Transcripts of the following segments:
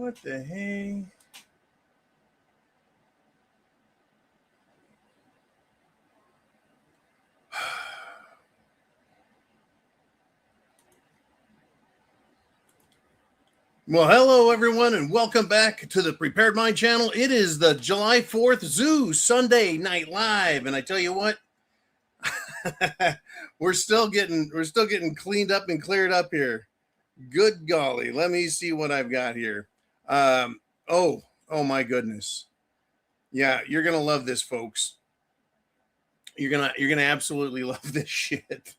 What the hey? Well, hello, everyone, and welcome back to the Prepared Mind channel. It is the July 4th Zoo Sunday Night Live, and I tell you what, we're still getting cleaned up and cleared up here. Good golly, let me see what I've got here. Oh my goodness, yeah, you're gonna love this, folks. You're gonna absolutely love this shit.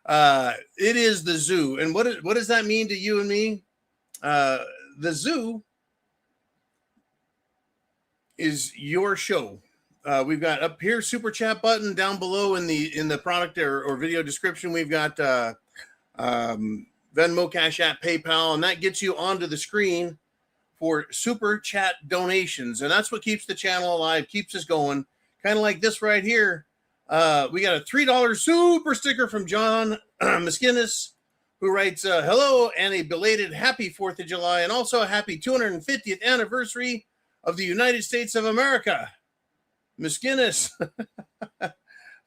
It is the zoo, and what does that mean to you and me? The zoo is your show. We've got up here super chat button, down below in the product or video description. We've got Venmo, CashApp, PayPal, and that gets you onto the screen for super chat donations, and that's what keeps the channel alive, keeps us going. Kind of like this right here. We got a $3 super sticker from John Miskinis, who writes, hello and a belated happy 4th of July, and also a happy 250th anniversary of the United States of America. Miskinis,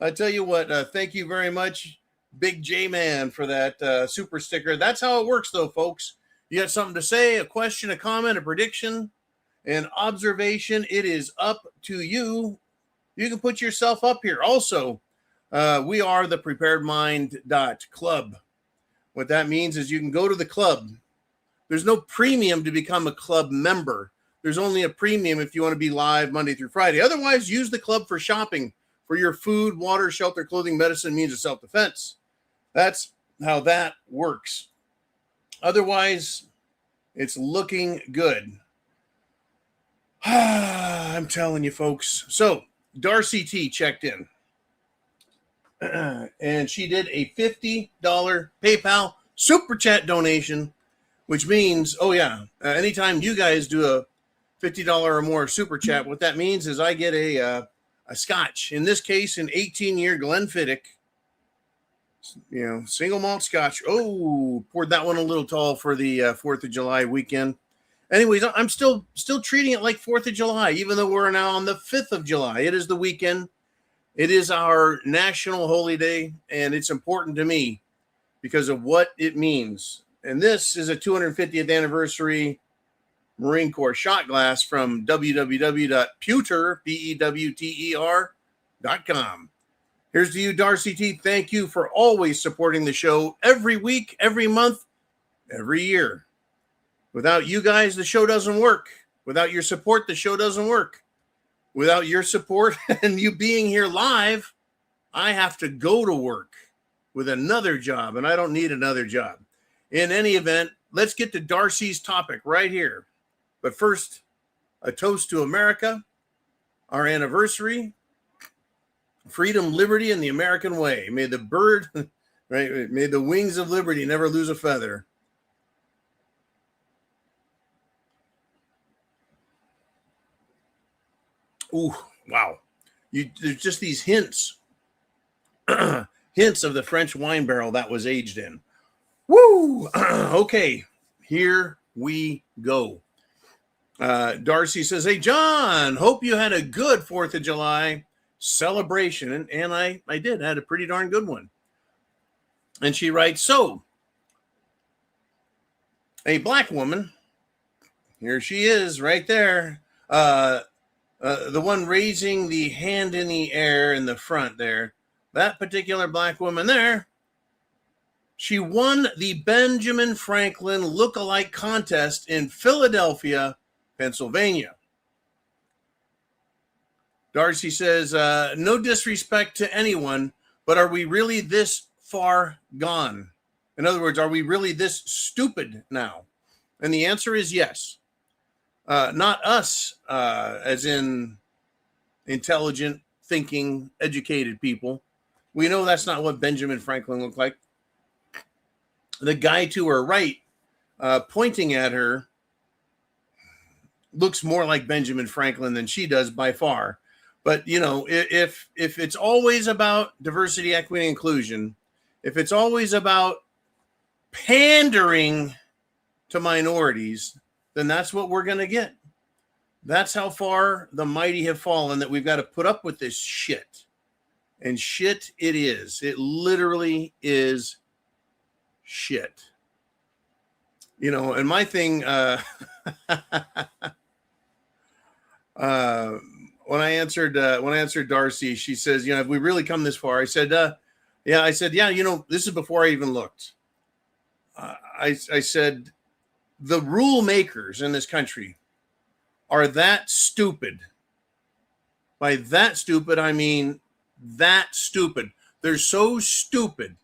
I tell you what, thank you very much, Big J-Man, for that super sticker. That's how it works, though, folks. You got something to say, a question, a comment, a prediction, an observation, it is up to you. You can put yourself up here. Also, we are the thepreparedmind.club. What that means is you can go to the club. There's no premium to become a club member. There's only a premium if you want to be live Monday through Friday. Otherwise, use the club for shopping, for your food, water, shelter, clothing, medicine, means of self-defense. That's how that works. Otherwise, it's looking good. I'm telling you, folks. So, Darcy T checked in. And she did a $50 PayPal super chat donation, which means, anytime you guys do a $50 or more super chat, what that means is I get a scotch. In this case, an 18-year Glenfiddich, single malt scotch. Oh, poured that one a little tall for the 4th of July weekend. Anyways, I'm still treating it like 4th of July, even though we're now on the 5th of July. It is the weekend. It is our national holy day, and it's important to me because of what it means. And this is a 250th anniversary Marine Corps shot glass from www.pewter.com. Here's to you, Darcy T. Thank you for always supporting the show every week, every month, every year. Without you guys, the show doesn't work. Without your support, the show doesn't work. Without your support and you being here live, I have to go to work with another job, and I don't need another job. In any event, let's get to Darcy's topic right here. But first, a toast to America, our anniversary, freedom, liberty, and the American way. May the bird, right? May the wings of liberty never lose a feather. Ooh, wow. There's just these hints of the French wine barrel that was aged in. Woo! Okay, here we go. Darcy says, hey, John, hope you had a good 4th of July celebration. And I did. I had a pretty darn good one. And she writes, so, a black woman, here she is right there, the one raising the hand in the air in the front there, that particular black woman there, she won the Benjamin Franklin look-alike contest in Philadelphia, Pennsylvania. Darcy says, no disrespect to anyone, but are we really this far gone? In other words, are we really this stupid now? And the answer is yes. Not us, as in intelligent, thinking, educated people. We know that's not what Benjamin Franklin looked like. The guy to her right, pointing at her, looks more like Benjamin Franklin than she does by far. But, if it's always about diversity, equity, inclusion, if it's always about pandering to minorities, then that's what we're going to get. That's how far the mighty have fallen, that we've got to put up with this shit. And shit it is. It literally is shit. You know, and my thing, when I answered Darcy, she says, you know, have we really come this far? I said, yeah, you know, this is before I even looked. I said, the rule makers in this country are that stupid. By that stupid, I mean that stupid. They're so stupid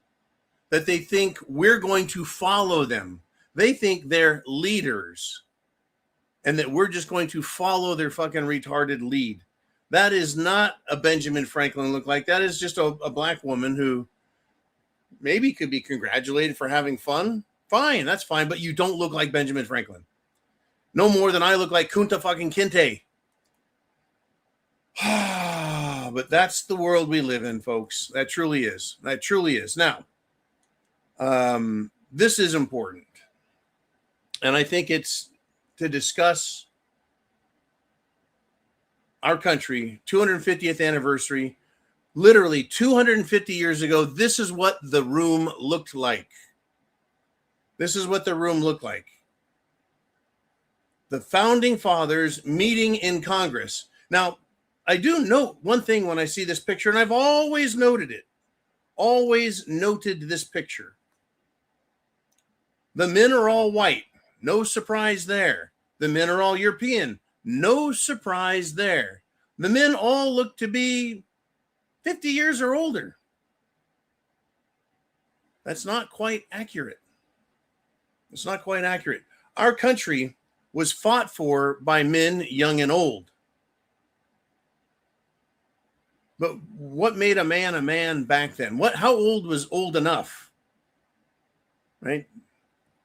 that they think we're going to follow them. They think they're leaders and that we're just going to follow their fucking retarded lead. That is not a Benjamin Franklin look like. That is just a black woman who maybe could be congratulated for having fun. Fine, that's fine, but you don't look like Benjamin Franklin. No more than I look like Kunta fucking Kinte. But that's the world we live in, folks. That truly is. That truly is. Now, this is important. And I think it's to discuss our country, 250th anniversary. Literally 250 years ago, this is what the room looked like. This is what the room looked like. The founding fathers meeting in Congress. Now, I do note one thing when I see this picture, and I've always noted it. Always noted this picture. The men are all white. No surprise there. The men are all European. No surprise there. The men all look to be 50 years or older. That's not quite accurate. It's not quite accurate. Our country was fought for by men young and old. But what made a man back then? How old was old enough? Right?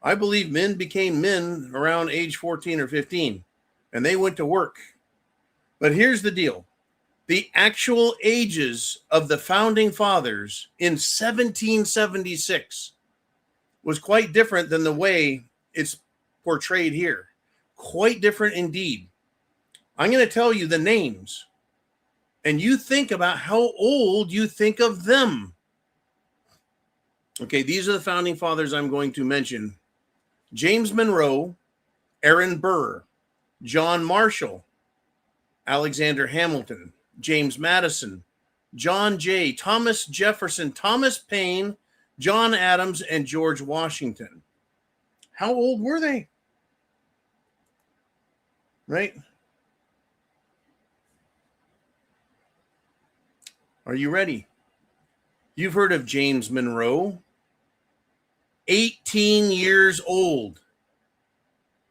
I believe men became men around age 14 or 15, and they went to work. But here's the deal. The actual ages of the founding fathers in 1776 was quite different than the way it's portrayed here. Quite different indeed. I'm going to tell you the names, and you think about how old you think of them. Okay, these are the founding fathers I'm going to mention. James Monroe, Aaron Burr, John Marshall, Alexander Hamilton, James Madison, John Jay, Thomas Jefferson, Thomas Paine, John Adams, and George Washington. How old were they? Right? Are you ready? You've heard of James Monroe. 18 years old.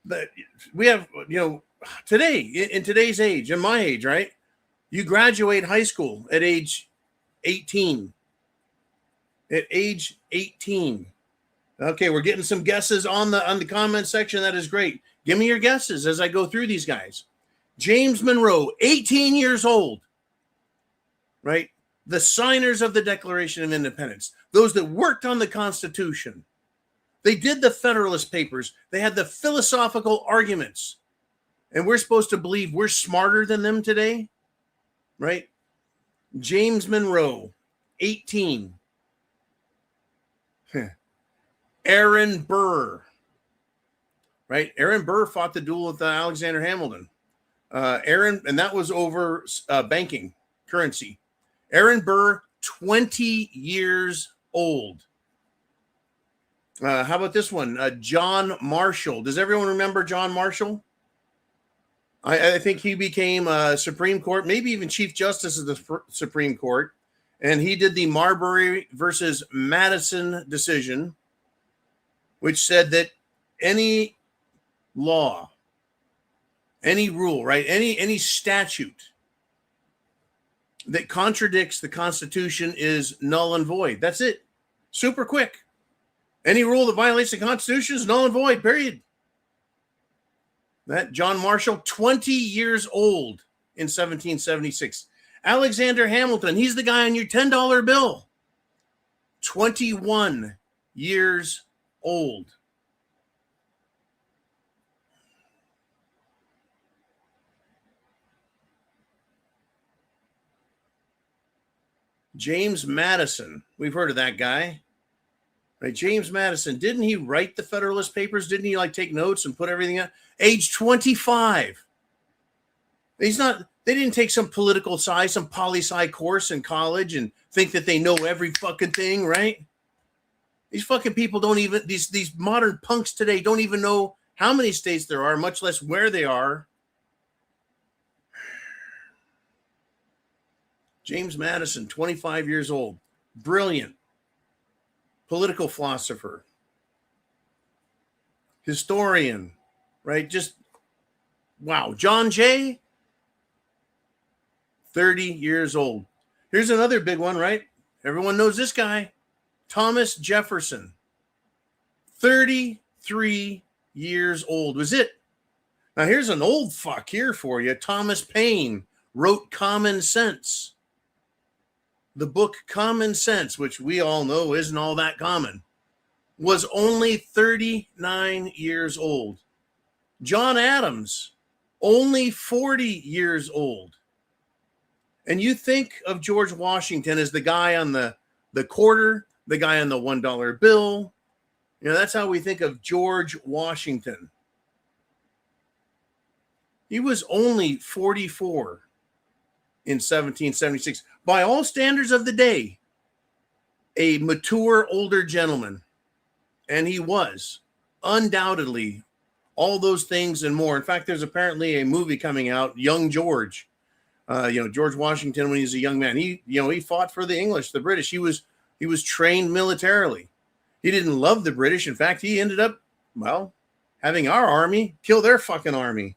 But we have, you know, today, in today's age, in my age, right? You graduate high school at age 18. At age 18. Okay, we're getting some guesses on the comment section. That is great. Give me your guesses as I go through these guys. James Monroe, 18 years old. Right? The signers of the Declaration of Independence. Those that worked on the Constitution. They did the Federalist Papers. They had the philosophical arguments. And we're supposed to believe we're smarter than them today? Right? James Monroe, 18. Aaron Burr. Right? Aaron Burr fought the duel with Alexander Hamilton. And that was over banking, currency. Aaron Burr, 20 years old. How about this one? John Marshall. Does everyone remember John Marshall? I think he became Supreme Court, maybe even Chief Justice of the Supreme Court. And he did the Marbury versus Madison decision, which said that any law, any rule, right, any statute that contradicts the Constitution is null and void. That's it. Super quick. Any rule that violates the Constitution is null and void, period. That John Marshall, 20 years old in 1776. Alexander Hamilton, he's the guy on your $10 bill. 21 years old. James Madison. We've heard of that guy. Right? James Madison. Didn't he write the Federalist Papers? Didn't he like take notes and put everything out? Age 25. He's not, they didn't take some political sci, some poli-sci course in college and think that they know every fucking thing, right? These fucking people don't even, these modern punks today don't even know how many states there are, much less where they are. James Madison, 25 years old, brilliant political philosopher, historian, right? Just, wow. John Jay, 30 years old. Here's another big one, right? Everyone knows this guy, Thomas Jefferson, 33 years old. Was it? Now, here's an old fuck here for you. Thomas Paine wrote Common Sense. The book Common Sense, which we all know isn't all that common, was only 39 years old. John Adams, only 40 years old. And you think of George Washington as the guy on the quarter, the guy on the $1 bill. You know, that's how we think of George Washington. He was only 44 in 1776. By all standards of the day, a mature older gentleman. And he was undoubtedly all those things and more. In fact, there's apparently a movie coming out, Young George. George Washington, when he was a young man, he fought for the English, the British. He was trained militarily. He didn't love the British. In fact, he ended up, having our army kill their fucking army.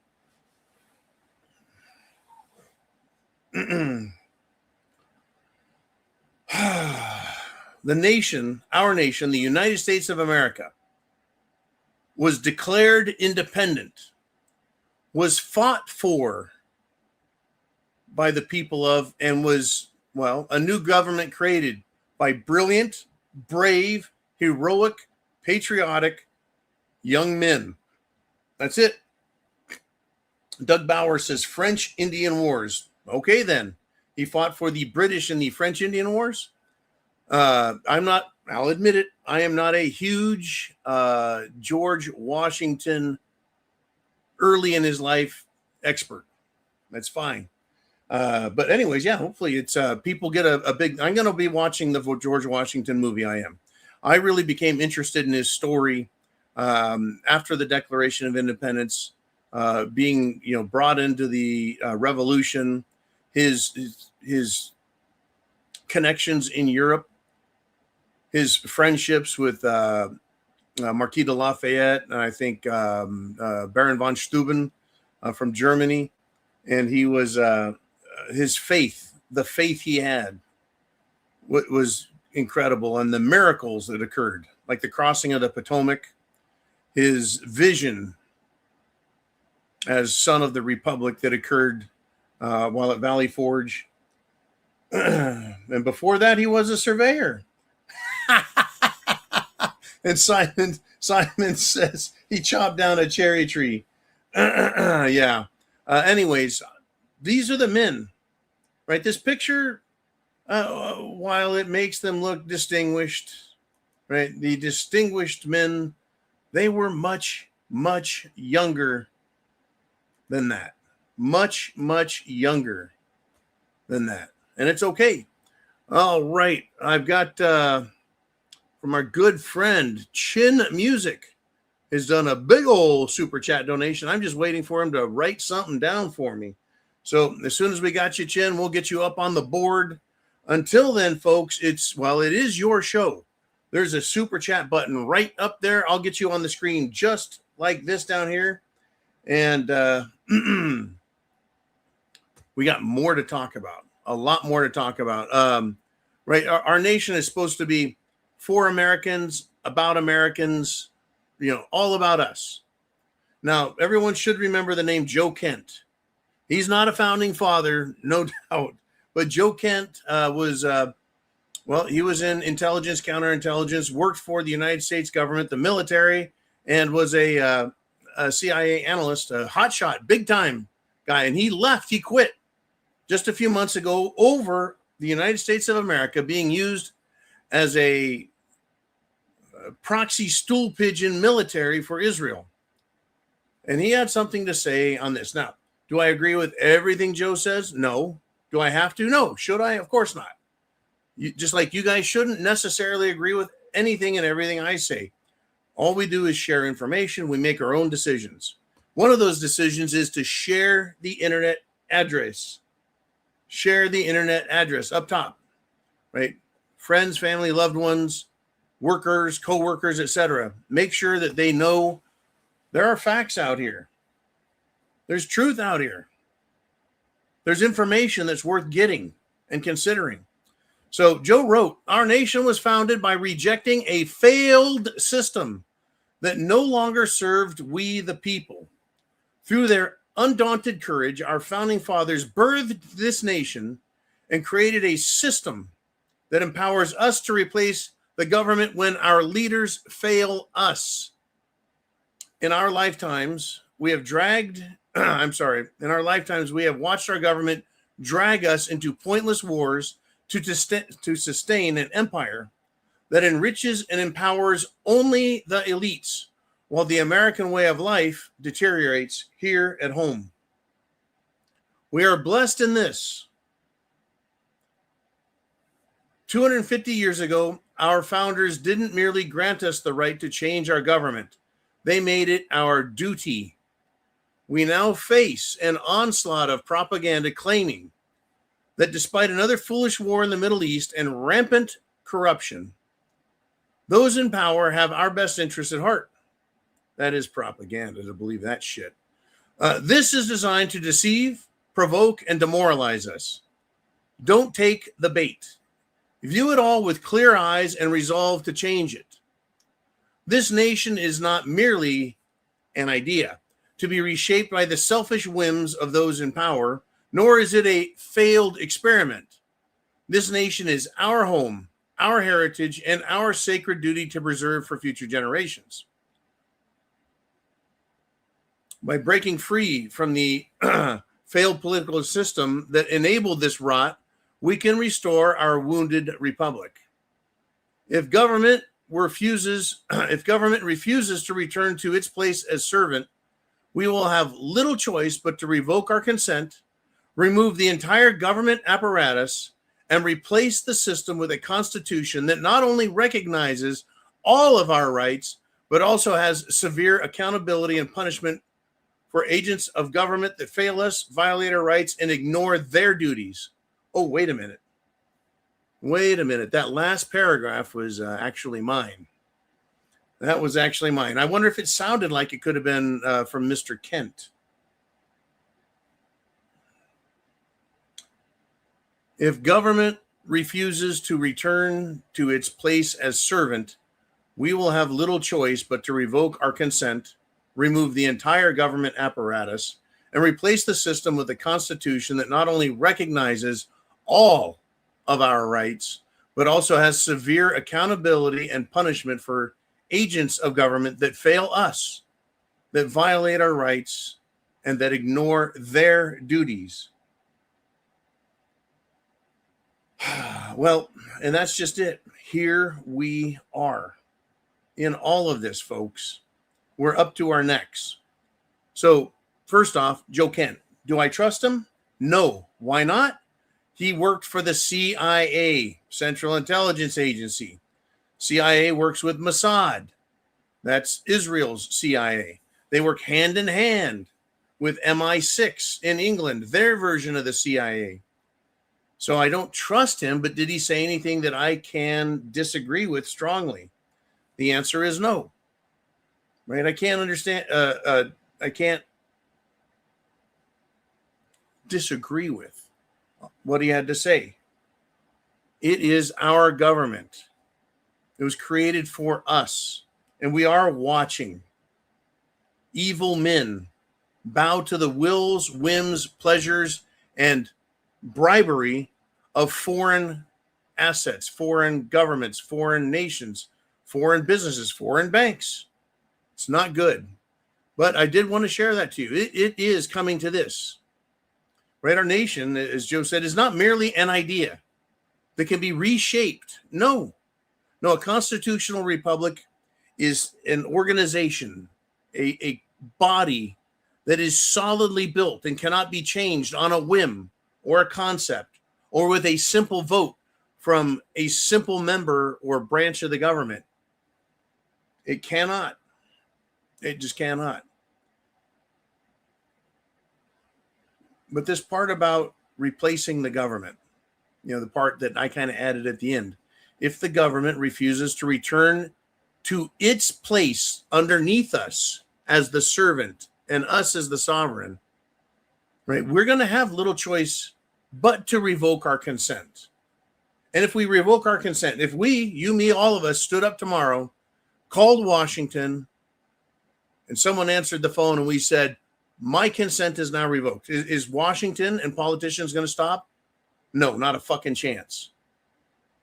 Our nation, the United States of America, was declared independent, was fought for by the people of, and was, a new government created by brilliant, brave, heroic, patriotic young men. That's it. Doug Bauer says French Indian Wars. Okay, then. He fought for the British in the French Indian Wars. I'll admit it, I am not a huge George Washington early in his life expert. That's fine. But anyways, hopefully it's people get a big, I'm going to be watching the George Washington movie. I really became interested in his story after the Declaration of Independence, being, brought into the revolution, his connections in Europe, his friendships with Marquis de Lafayette, and I think Baron von Steuben from Germany. And he was his faith, the faith he had, was incredible. And the miracles that occurred, like the crossing of the Potomac, his vision as son of the Republic that occurred while at Valley Forge. And before that, he was a surveyor. And Simon says he chopped down a cherry tree. Anyways, these are the men, right? This picture, while it makes them look distinguished, right? The distinguished men, they were much, much younger than that. Much, much younger than that. And it's okay. All right. I've got from our good friend Chin Music has done a big old super chat donation. I'm just waiting for him to write something down for me. So as soon as we got you, Chin, we'll get you up on the board. Until then, folks, it is your show. There's a super chat button right up there. I'll get you on the screen just like this down here. And we got more to talk about. A lot more to talk about. Right. Our nation is supposed to be for Americans, about Americans, all about us. Now, everyone should remember the name Joe Kent. He's not a founding father, no doubt. But Joe Kent was, he was in intelligence, counterintelligence, worked for the United States government, the military, and was a CIA analyst, a hotshot, big time guy. And he quit just a few months ago over the United States of America being used as a proxy stool pigeon military for Israel. And he had something to say on this. Now, do I agree with everything Joe says? No. Do I have to? No. Should I? Of course not. Just like you guys shouldn't necessarily agree with anything and everything I say. All we do is share information. We make our own decisions. One of those decisions is to share the internet address. Share the internet address up top, right? Friends, family, loved ones, workers, co-workers, etc. Make sure that they know there are facts out here. There's truth out here. There's information that's worth getting and considering. So Joe wrote, our nation was founded by rejecting a failed system that no longer served we the people. Through their undaunted courage, our founding fathers birthed this nation and created a system that empowers us to replace the government when our leaders fail us. In our lifetimes, we have watched our government drag us into pointless wars to sustain an empire that enriches and empowers only the elites, while the American way of life deteriorates here at home. We are blessed in this. 250 years ago, our founders didn't merely grant us the right to change our government. They made it our duty. We now face an onslaught of propaganda claiming that despite another foolish war in the Middle East and rampant corruption, those in power have our best interests at heart. That is propaganda to believe that shit. This is designed to deceive, provoke, and demoralize us. Don't take the bait. View it all with clear eyes and resolve to change it. This nation is not merely an idea to be reshaped by the selfish whims of those in power, nor is it a failed experiment. This nation is our home, our heritage, and our sacred duty to preserve for future generations. By breaking free from the failed political system that enabled this rot, we can restore our wounded republic. If government refuses to return to its place as servant, we will have little choice but to revoke our consent, remove the entire government apparatus, and replace the system with a constitution that not only recognizes all of our rights, but also has severe accountability and punishment for agents of government that fail us, violate our rights, and ignore their duties. Oh, wait a minute. That last paragraph was actually mine. That was actually mine. I wonder if it sounded like it could have been from Mr. Kent. If government refuses to return to its place as servant, we will have little choice but to revoke our consent, remove the entire government apparatus, and replace the system with a constitution that not only recognizes all of our rights, but also has severe accountability and punishment for agents of government that fail us, that violate our rights, and that ignore their duties. Well, and that's just it. Here we are in all of this, folks. We're up to our necks. So, first off, Joe Kent. Do I trust him? No. Why not? He worked for the CIA, Central Intelligence Agency. CIA works with Mossad. That's Israel's CIA. They work hand in hand with MI6 in England, their version of the CIA. So I don't trust him, but did he say anything that I can disagree with strongly? The answer is no. Right? I can't understand. I can't disagree with what he had to say. It is our government. It was created for us, and we are watching evil men bow to the wills, whims, pleasures, and bribery of foreign assets, foreign governments, foreign nations, foreign businesses, foreign banks. It's not good. But I did want to share that to you. It is coming to this. Right? Our nation, as Joe said, is not merely an idea. that can be reshaped. No, a constitutional republic is an organization, a body that is solidly built and cannot be changed on a whim or a concept or with a simple vote from a simple member or branch of the government. It cannot. It just cannot. But this part about replacing the government, the part that I kind of added at the end, if the government refuses to return to its place underneath us as the servant and us as the sovereign, right, we're going to have little choice but to revoke our consent. And if we revoke our consent, if we, you, me, all of us stood up tomorrow, called Washington, and someone answered the phone and we said, my consent is now revoked. Is Washington and politicians going to stop? No, not a fucking chance.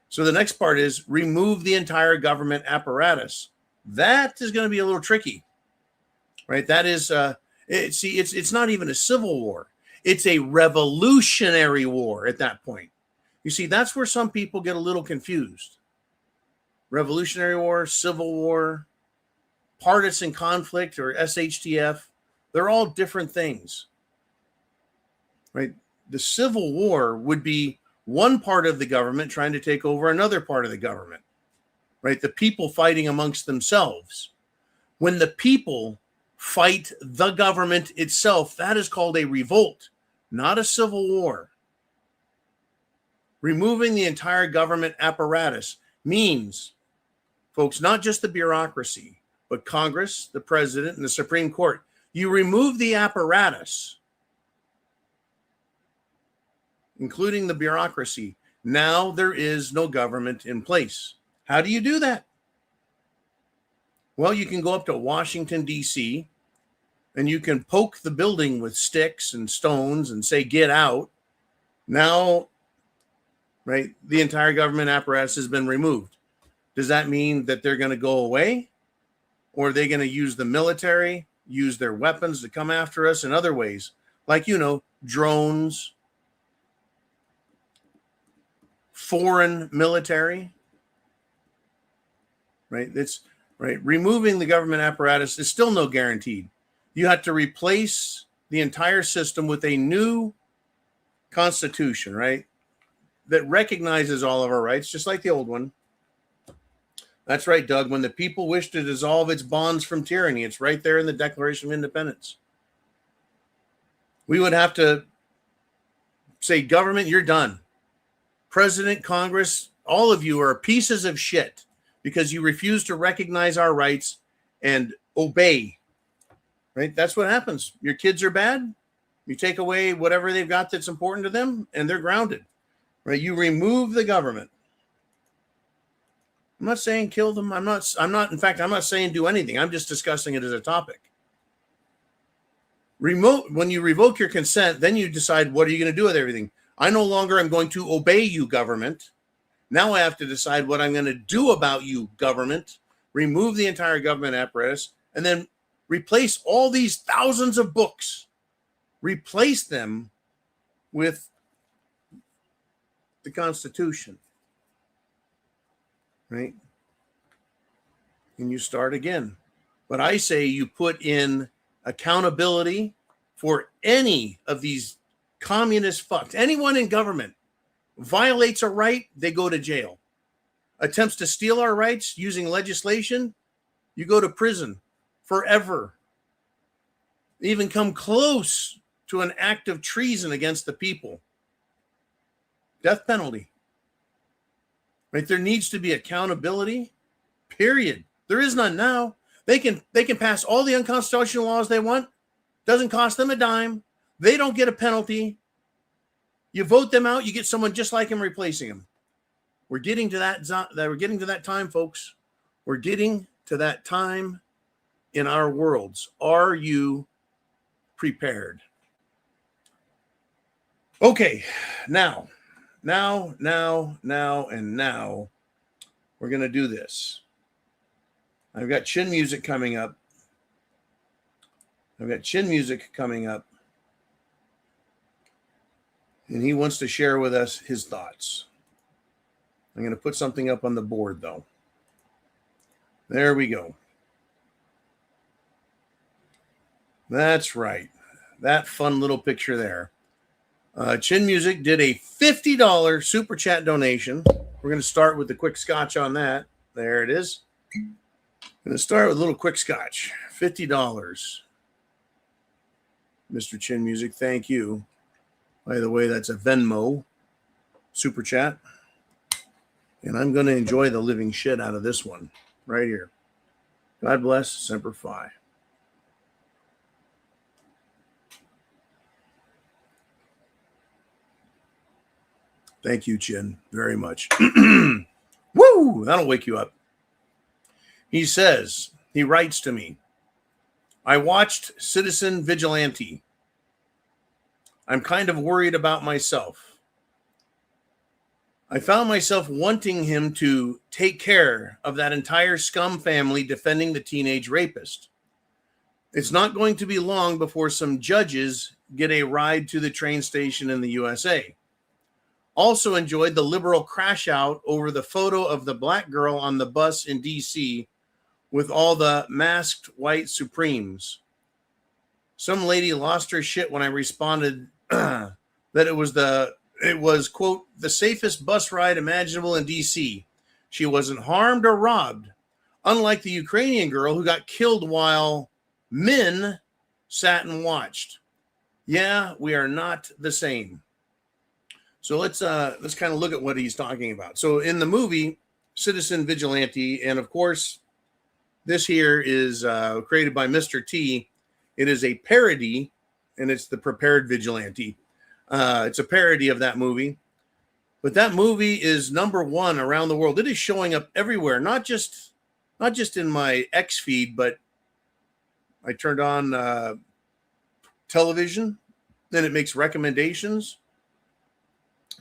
So the next part is remove the entire government apparatus. That is going to be a little tricky, right? That is, it's not even a civil war. It's a revolutionary war at that point. You see, that's where some people get a little confused. Revolutionary war, civil war, partisan conflict, or SHTF, they're all different things, right? The Civil War would be one part of the government trying to take over another part of the government, right? The people fighting amongst themselves. When the people fight the government itself, that is called a revolt, not a civil war. Removing the entire government apparatus means, folks, not just the bureaucracy, but Congress, the president, and the Supreme Court. You remove the apparatus, including the bureaucracy. Now there is no government in place. How do you do that? Well, you can go up to Washington, D.C., and you can poke the building with sticks and stones and say, get out. Now, right, the entire government apparatus has been removed. Does that mean that they're going to go away? Or are they going to use the military, use their weapons to come after us in other ways? Like, drones, foreign military, right? It's right. Removing the government apparatus is still no guaranteed. You have to replace the entire system with a new constitution, right? That recognizes all of our rights, just like the old one. That's right, Doug. When the people wish to dissolve its bonds from tyranny, it's right there in the Declaration of Independence. We would have to say, government, you're done. President, Congress, all of you are pieces of shit because you refuse to recognize our rights and obey. Right? That's what happens. Your kids are bad. You take away whatever they've got that's important to them, and they're grounded. Right? You remove the government. I'm not saying kill them. In fact, I'm not saying do anything. I'm just discussing it as a topic. When you revoke your consent, then you decide, what are you going to do with everything? I no longer am going to obey you, government. Now I have to decide what I'm going to do about you, government. Remove the entire government apparatus, and then replace all these thousands of books. Replace them with the Constitution. Right? And you start again. But I say you put in accountability for any of these communist fucks. Anyone in government violates a right, they go to jail. Attempts to steal our rights using legislation, you go to prison forever. Even come close to an act of treason against the people. Death penalty. Right? There needs to be accountability, period. There is none now. They can pass all the unconstitutional laws they want. Doesn't cost them a dime. They don't get a penalty. You vote them out, you get someone just like him replacing him. We're getting to that time, folks. We're getting to that time in our worlds. Are you prepared? Okay, now we're going to do this. I've got chin music coming up. And he wants to share with us his thoughts. I'm going to put something up on the board, though. There we go. That's right. That fun little picture there. Chin Music did a $50 super chat donation. We're going to start with the quick scotch on that. There it is. I'm going to start with a little quick scotch. $50. Mr. Chin Music, thank you. By the way, that's a Venmo super chat. And I'm going to enjoy the living shit out of this one right here. God bless, Semper Fi. Thank you, Chin, very much. Woo! That'll wake you up. He says, he writes to me, I watched Citizen Vigilante. I'm kind of worried about myself. I found myself wanting him to take care of that entire scum family defending the teenage rapist. It's not going to be long before some judges get a ride to the train station in the USA. Also enjoyed the liberal crash out over the photo of the black girl on the bus in DC with all the masked white Supremes. Some lady lost her shit when I responded that it was, quote, the safest bus ride imaginable in DC. She wasn't harmed or robbed, unlike the Ukrainian girl who got killed while men sat and watched. Yeah, we are not the same. So let's kind of look at what he's talking about. So in the movie Citizen Vigilante, and of course this here is created by Mr. T. It is a parody, and it's The Prepared Vigilante. It's a parody of that movie, but that movie is #1 around the world. It is showing up everywhere, not just in my X feed, but I turned on television, then it makes recommendations.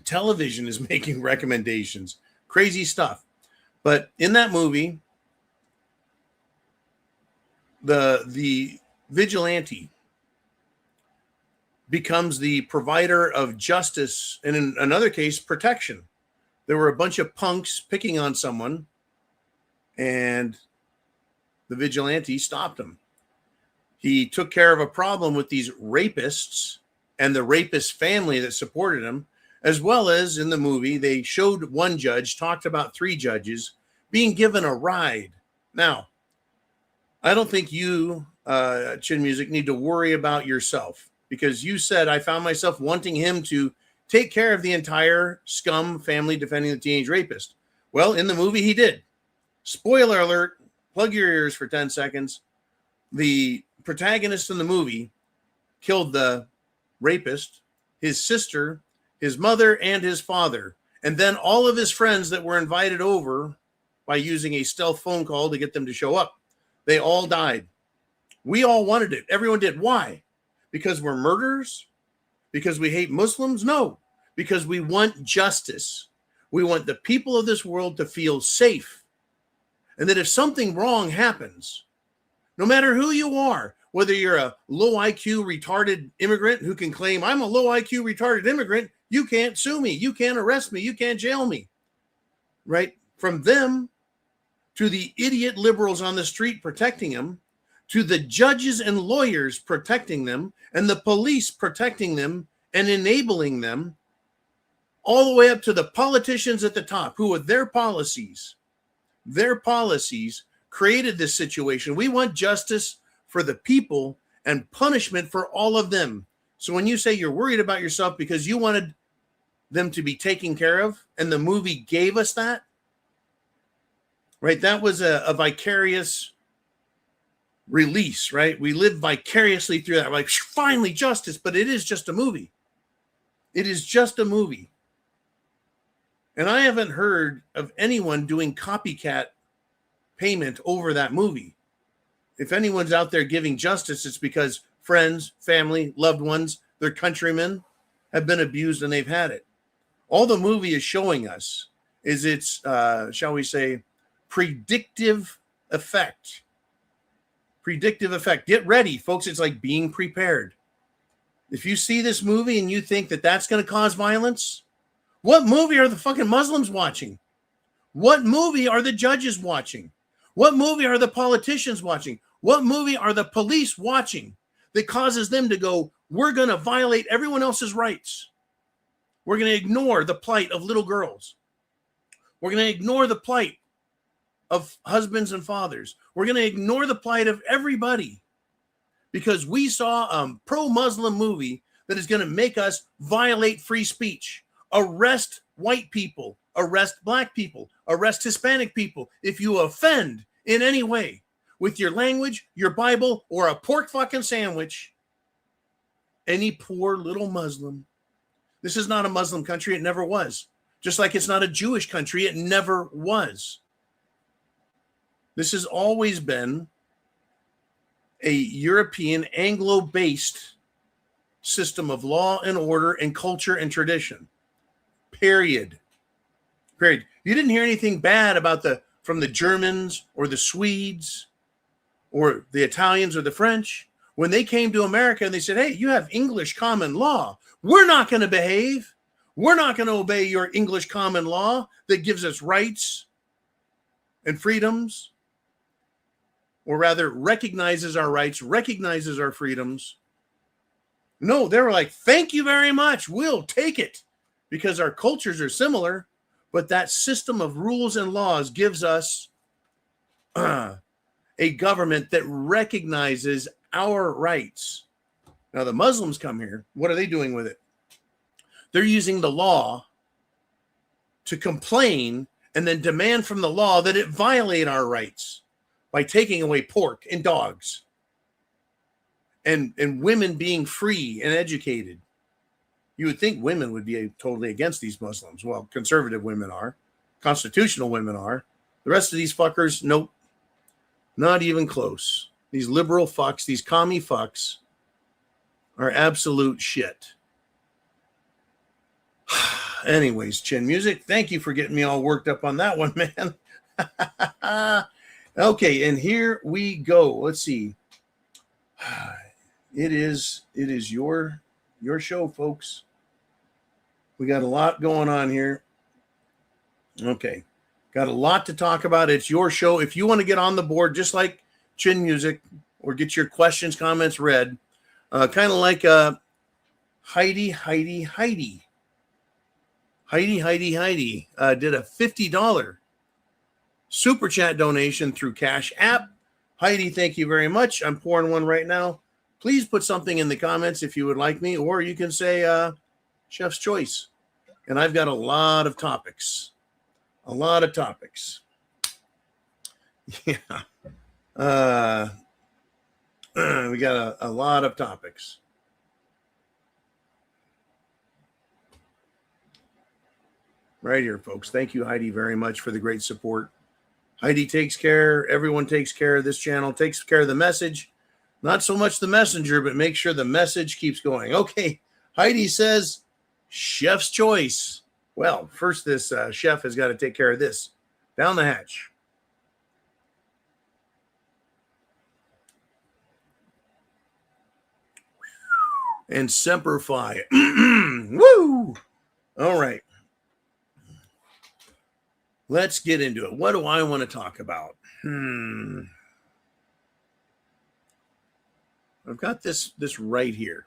Television is making recommendations. Crazy stuff. But in that movie, the vigilante becomes the provider of justice and, in another case, protection. There were a bunch of punks picking on someone, and the vigilante stopped them. He took care of a problem with these rapists and the rapist family that supported him, as well as in the movie, they showed one judge, talked about 3 judges being given a ride. Now, I don't think you, Chin Music, need to worry about yourself, because you said, I found myself wanting him to take care of the entire scum family defending the teenage rapist. Well, in the movie, he did. Spoiler alert, plug your ears for 10 seconds. The protagonist in the movie killed the rapist, his sister, his mother, and his father, and then all of his friends that were invited over by using a stealth phone call to get them to show up. They all died. We all wanted it. Everyone did. Why? Because we're murderers? Because we hate Muslims? No. Because we want justice. We want the people of this world to feel safe. And that if something wrong happens, no matter who you are, whether you're a low IQ retarded immigrant who can claim, I'm a low IQ retarded immigrant, you can't sue me, you can't arrest me, you can't jail me, right? From them to the idiot liberals on the street protecting them, to the judges and lawyers protecting them, and the police protecting them and enabling them, all the way up to the politicians at the top who, with their policies created this situation. We want justice for the people and punishment for all of them. So when you say you're worried about yourself because you wanted them to be taken care of, and the movie gave us that, right? That was a vicarious release, right? We live vicariously through that. We're like, finally, justice, but it is just a movie. It is just a movie. And I haven't heard of anyone doing copycat payment over that movie. If anyone's out there giving justice, it's because friends, family, loved ones, their countrymen have been abused and they've had it. All the movie is showing us is its, shall we say, predictive effect. Predictive effect. Get ready, folks. It's like being prepared. If you see this movie and you think that that's going to cause violence, what movie are the fucking Muslims watching? What movie are the judges watching? What movie are the politicians watching? What movie are the police watching that causes them to go, we're going to violate everyone else's rights? We're going to ignore the plight of little girls. We're going to ignore the plight of husbands and fathers. We're going to ignore the plight of everybody because we saw a pro-Muslim movie that is going to make us violate free speech, arrest white people, arrest black people, arrest Hispanic people. If you offend in any way with your language, your Bible, or a pork fucking sandwich, any poor little Muslim. This is not a Muslim country. It never was. Just like it's not a Jewish country. It never was. This has always been a European Anglo-based system of law and order and culture and tradition. Period. You didn't hear anything bad about from the Germans or the Swedes or the Italians or the French when they came to America and they said, hey, you have English common law. We're not going to behave. We're not going to obey your English common law that gives us rights and freedoms, or rather recognizes our rights, recognizes our freedoms. No, they were like, thank you very much. We'll take it because our cultures are similar. But that system of rules and laws gives us a government that recognizes our rights. Now, the Muslims come here. What are they doing with it? They're using the law to complain and then demand from the law that it violate our rights by taking away pork and dogs and women being free and educated. You would think women would be totally against these Muslims. Well, conservative women are. Constitutional women are. The rest of these fuckers, nope. Not even close. These liberal fucks, these commie fucks are absolute shit. Anyways, Chin Music, thank you for getting me all worked up on that one, man. Okay, and here we go. Let's see. It is your show, folks. We got a lot going on here. Okay. Got a lot to talk about. It's your show. If you want to get on the board, just like Chin Music, or get your questions, comments read, kind of like Heidi did a $50 super chat donation through CashApp. Heidi, thank you very much. I'm pouring one right now. Please put something in the comments if you would like me, or you can say Chef's Choice. And I've got a lot of topics. A lot of topics. Yeah. We got a lot of topics. Right here, folks. Thank you, Heidi, very much for the great support. Heidi takes care. Everyone takes care of this channel, takes care of the message. Not so much the messenger, but make sure the message keeps going. Okay. Heidi says, Chef's Choice. Well, first, this chef has got to take care of this. Down the hatch. And Semper Fi. Woo! All right. Let's get into it. What do I want to talk about? I've got this right here.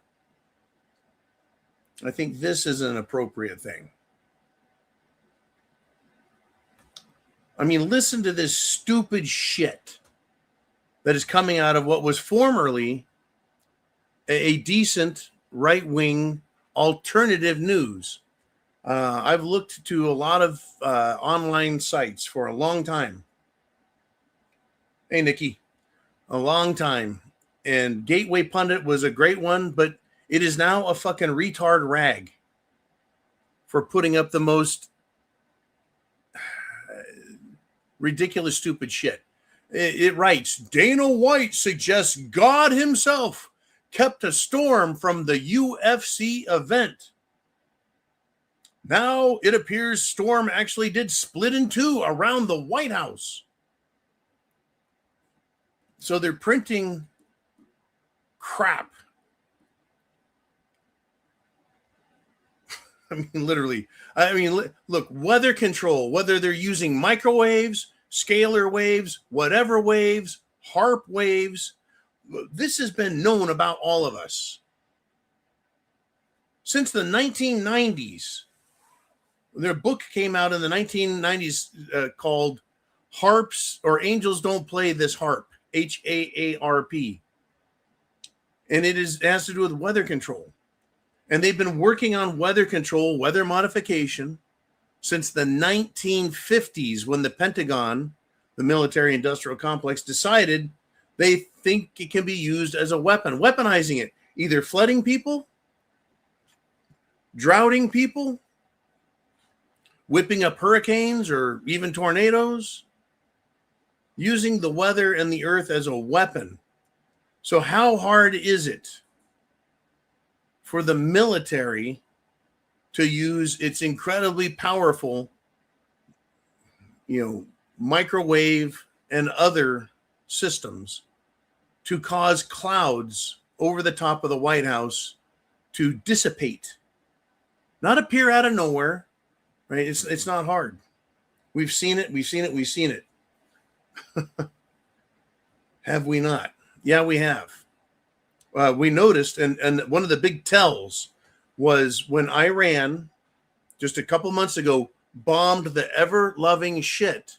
I think this is an appropriate thing. I mean, listen to this stupid shit that is coming out of what was formerly a decent right-wing alternative news. I've looked to a lot of online sites for a long time. Hey, Nikki, a long time. And Gateway Pundit was a great one, but it is now a fucking retard rag for putting up the most ridiculous, stupid shit. It writes, Dana White suggests God himself kept a storm from the UFC event. Now it appears storm actually did split in two around the White House. So they're printing crap. I mean, literally. I mean, look, weather control, whether they're using microwaves, scalar waves, whatever waves, HARP waves, this has been known about all of us since the 1990s. Their book came out in the 1990s called Harps or Angels Don't Play This Harp, HAARP. And it has to do with weather control. And they've been working on weather control, weather modification since the 1950s when the Pentagon, the military industrial complex, decided they think it can be used as a weapon, weaponizing it, either flooding people, droughting people, whipping up hurricanes or even tornadoes, using the weather and the earth as a weapon. So how hard is it for the military to use its incredibly powerful, microwave and other systems to cause clouds over the top of the White House to dissipate, not appear out of nowhere? Right? It's not hard. We've seen it. Have we not? Yeah, we have. We noticed, and one of the big tells was when Iran, just a couple months ago, bombed the ever-loving shit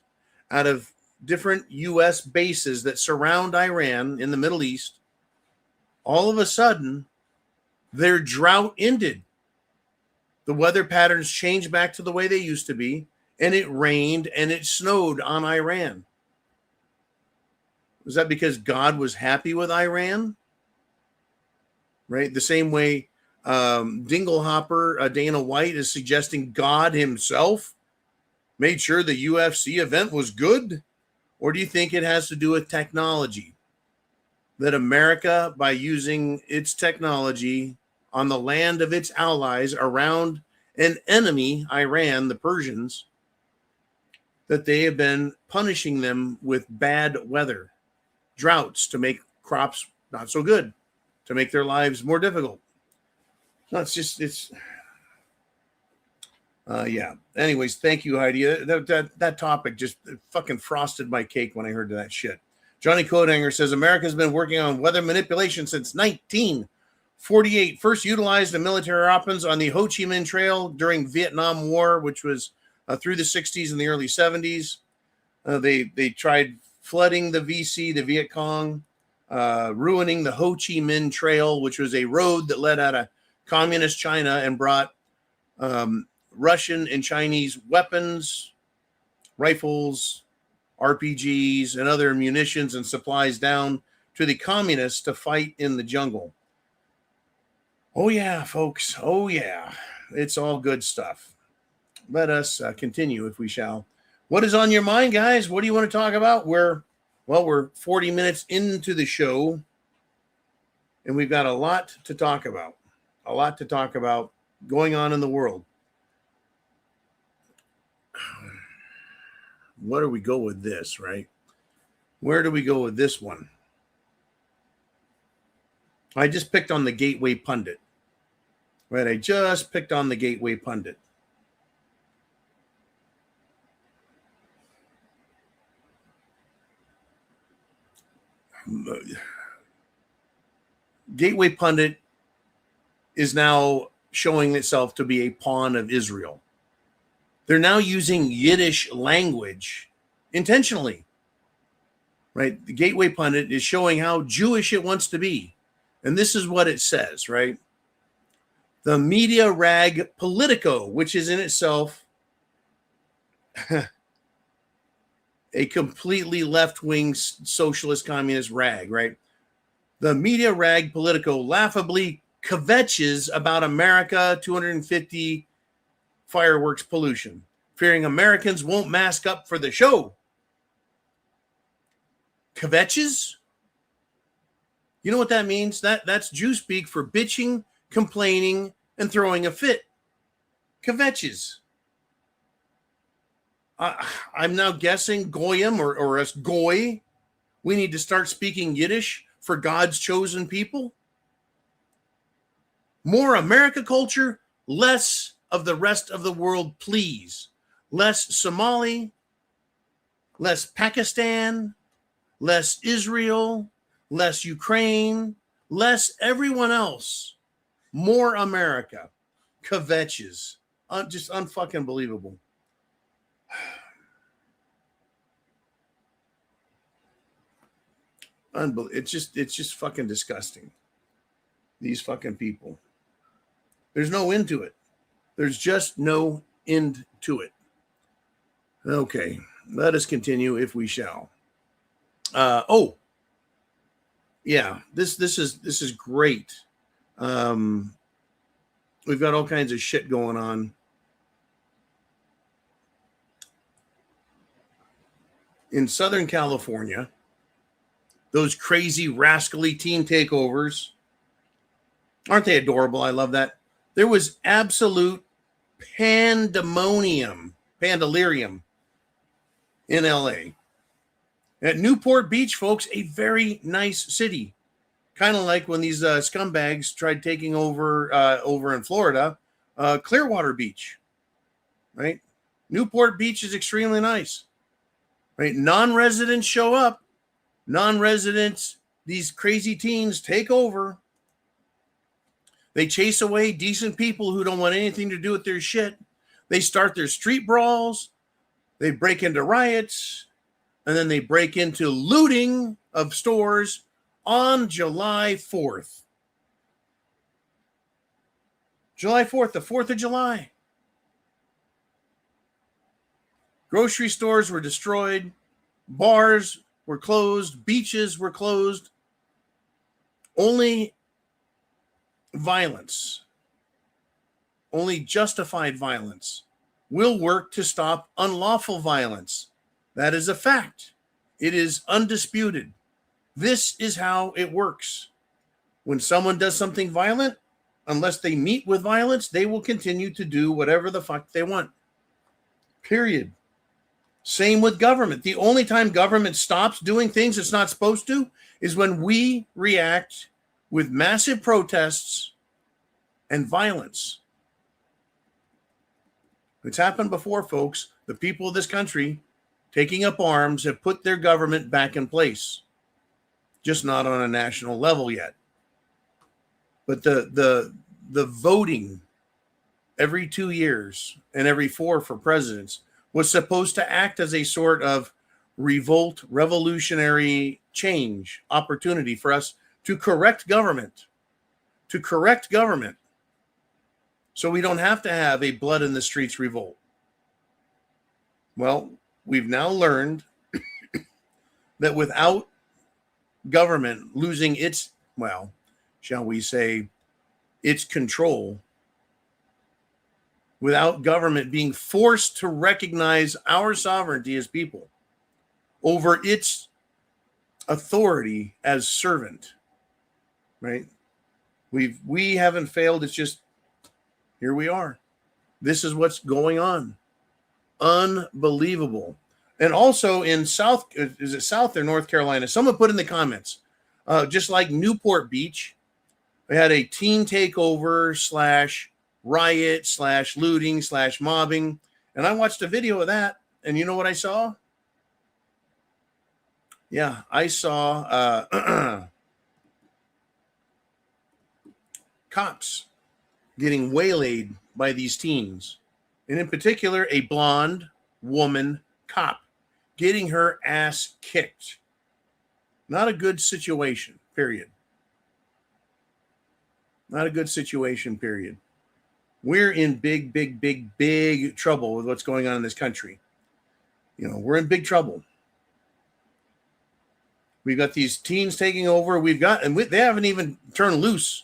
out of different U.S. bases that surround Iran in the Middle East. All of a sudden, their drought ended. The weather patterns changed back to the way they used to be, and it rained and it snowed on Iran. Was that because God was happy with Iran? Right? The same way Dinglehopper, Dana White, is suggesting God himself made sure the UFC event was good? Or do you think it has to do with technology? That America, by using its technology on the land of its allies around an enemy, Iran, the Persians, that they have been punishing them with bad weather, droughts to make crops not so good, to make their lives more difficult. No, yeah. Anyways, thank you, Heidi. That topic just fucking frosted my cake when I heard that shit. Johnny Codehanger says America's been working on weather manipulation since 1948. First utilized the military weapons on the Ho Chi Minh Trail during Vietnam War, which was through the 60s and the early 70s. They tried flooding the VC, the Viet Cong, ruining the Ho Chi Minh Trail, which was a road that led out of communist China and brought Russian and Chinese weapons, rifles, RPGs, and other munitions and supplies down to the communists to fight in the jungle. Oh, yeah, folks. Oh, yeah. It's all good stuff. Let us continue, if we shall. What is on your mind, guys? What do you want to talk about? We're 40 minutes into the show, and we've got a lot to talk about. A lot to talk about going on in the world. Where do we go with this, right? Where do we go with this one? I just picked on the Gateway Pundit. Right, I just picked on the Gateway Pundit. Gateway Pundit is now showing itself to be a pawn of Israel. They're now using Yiddish language intentionally. Right? The Gateway Pundit is showing how Jewish it wants to be. And this is what it says, right? The media rag Politico, which is in itself a completely left-wing socialist communist rag, right? The media rag Politico laughably kvetches about America 250 fireworks pollution, fearing Americans won't mask up for the show. Kvetches? You know what that means? That's Jew speak for bitching, complaining, and throwing a fit. Kvetches. I'm now guessing Goyim or us Goy, we need to start speaking Yiddish for God's chosen people. More America culture, less of the rest of the world, please. Less Somali, less Pakistan, less Israel, less Ukraine, less everyone else. More America. Kvetches. Just unfucking believable. It's just fucking disgusting. These fucking people. There's no end to it. There's just no end to it. Okay, let us continue if we shall. Yeah, this is great. We've got all kinds of shit going on. In Southern California, those crazy rascally teen takeovers, aren't they adorable? I love that. There was absolute pandemonium in LA. At Newport Beach, folks, a very nice city. Kind of like when these scumbags tried taking over in Florida, Clearwater Beach, right? Newport Beach is extremely nice, right? Non-residents show up. Non-residents, these crazy teens take over. They chase away decent people who don't want anything to do with their shit. They start their street brawls. They break into riots. And then they break into looting of stores on July 4th. July 4th, the 4th of July. Grocery stores were destroyed. Bars were closed. Beaches were closed. Only violence, only justified violence will work to stop unlawful violence. That is a fact. It is undisputed. This is how it works. When someone does something violent, unless they meet with violence, they will continue to do whatever the fuck they want. Period. Same with government. The only time government stops doing things it's not supposed to is when we react with massive protests and violence. It's happened before, folks. The people of this country taking up arms have put their government back in place, just not on a national level yet. But the voting every 2 years and every 4 for presidents was supposed to act as a sort of revolt, revolutionary change opportunity for us to correct government, so we don't have to have a blood in the streets revolt. Well, we've now learned that without government losing its, well, shall we say, its control, without government being forced to recognize our sovereignty as people over its authority as servant, right? We haven't failed. It's just, here we are. This is what's going on. Unbelievable. And also in South or North Carolina? Someone put in the comments, just like Newport Beach, they had a teen takeover / riot / looting / mobbing. And I watched a video of that. And you know what I saw? Yeah, I saw cops getting waylaid by these teens. And in particular, a blonde woman cop getting her ass kicked. Not a good situation, period. Not a good situation, period. We're in big trouble with what's going on in this country. You know, we're in big trouble. We've got these teens taking over. They haven't even turned loose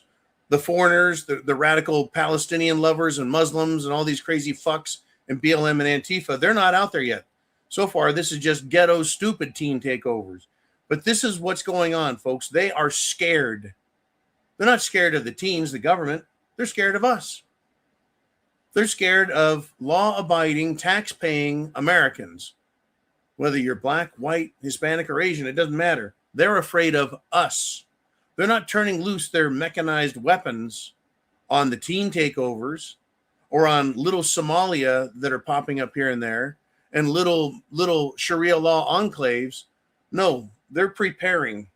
the foreigners, the radical Palestinian lovers and Muslims and all these crazy fucks and BLM and Antifa. They're not out there yet. So far, this is just ghetto stupid teen takeovers. But this is what's going on, folks. They are scared. They're not scared of the teens, the government. They're scared of us. They're scared of law-abiding, tax-paying Americans. Whether you're black, white, Hispanic, or Asian, it doesn't matter. They're afraid of us. They're not turning loose their mechanized weapons on the teen takeovers or on little Somalia that are popping up here and there, and little Sharia law enclaves. No, they're preparing.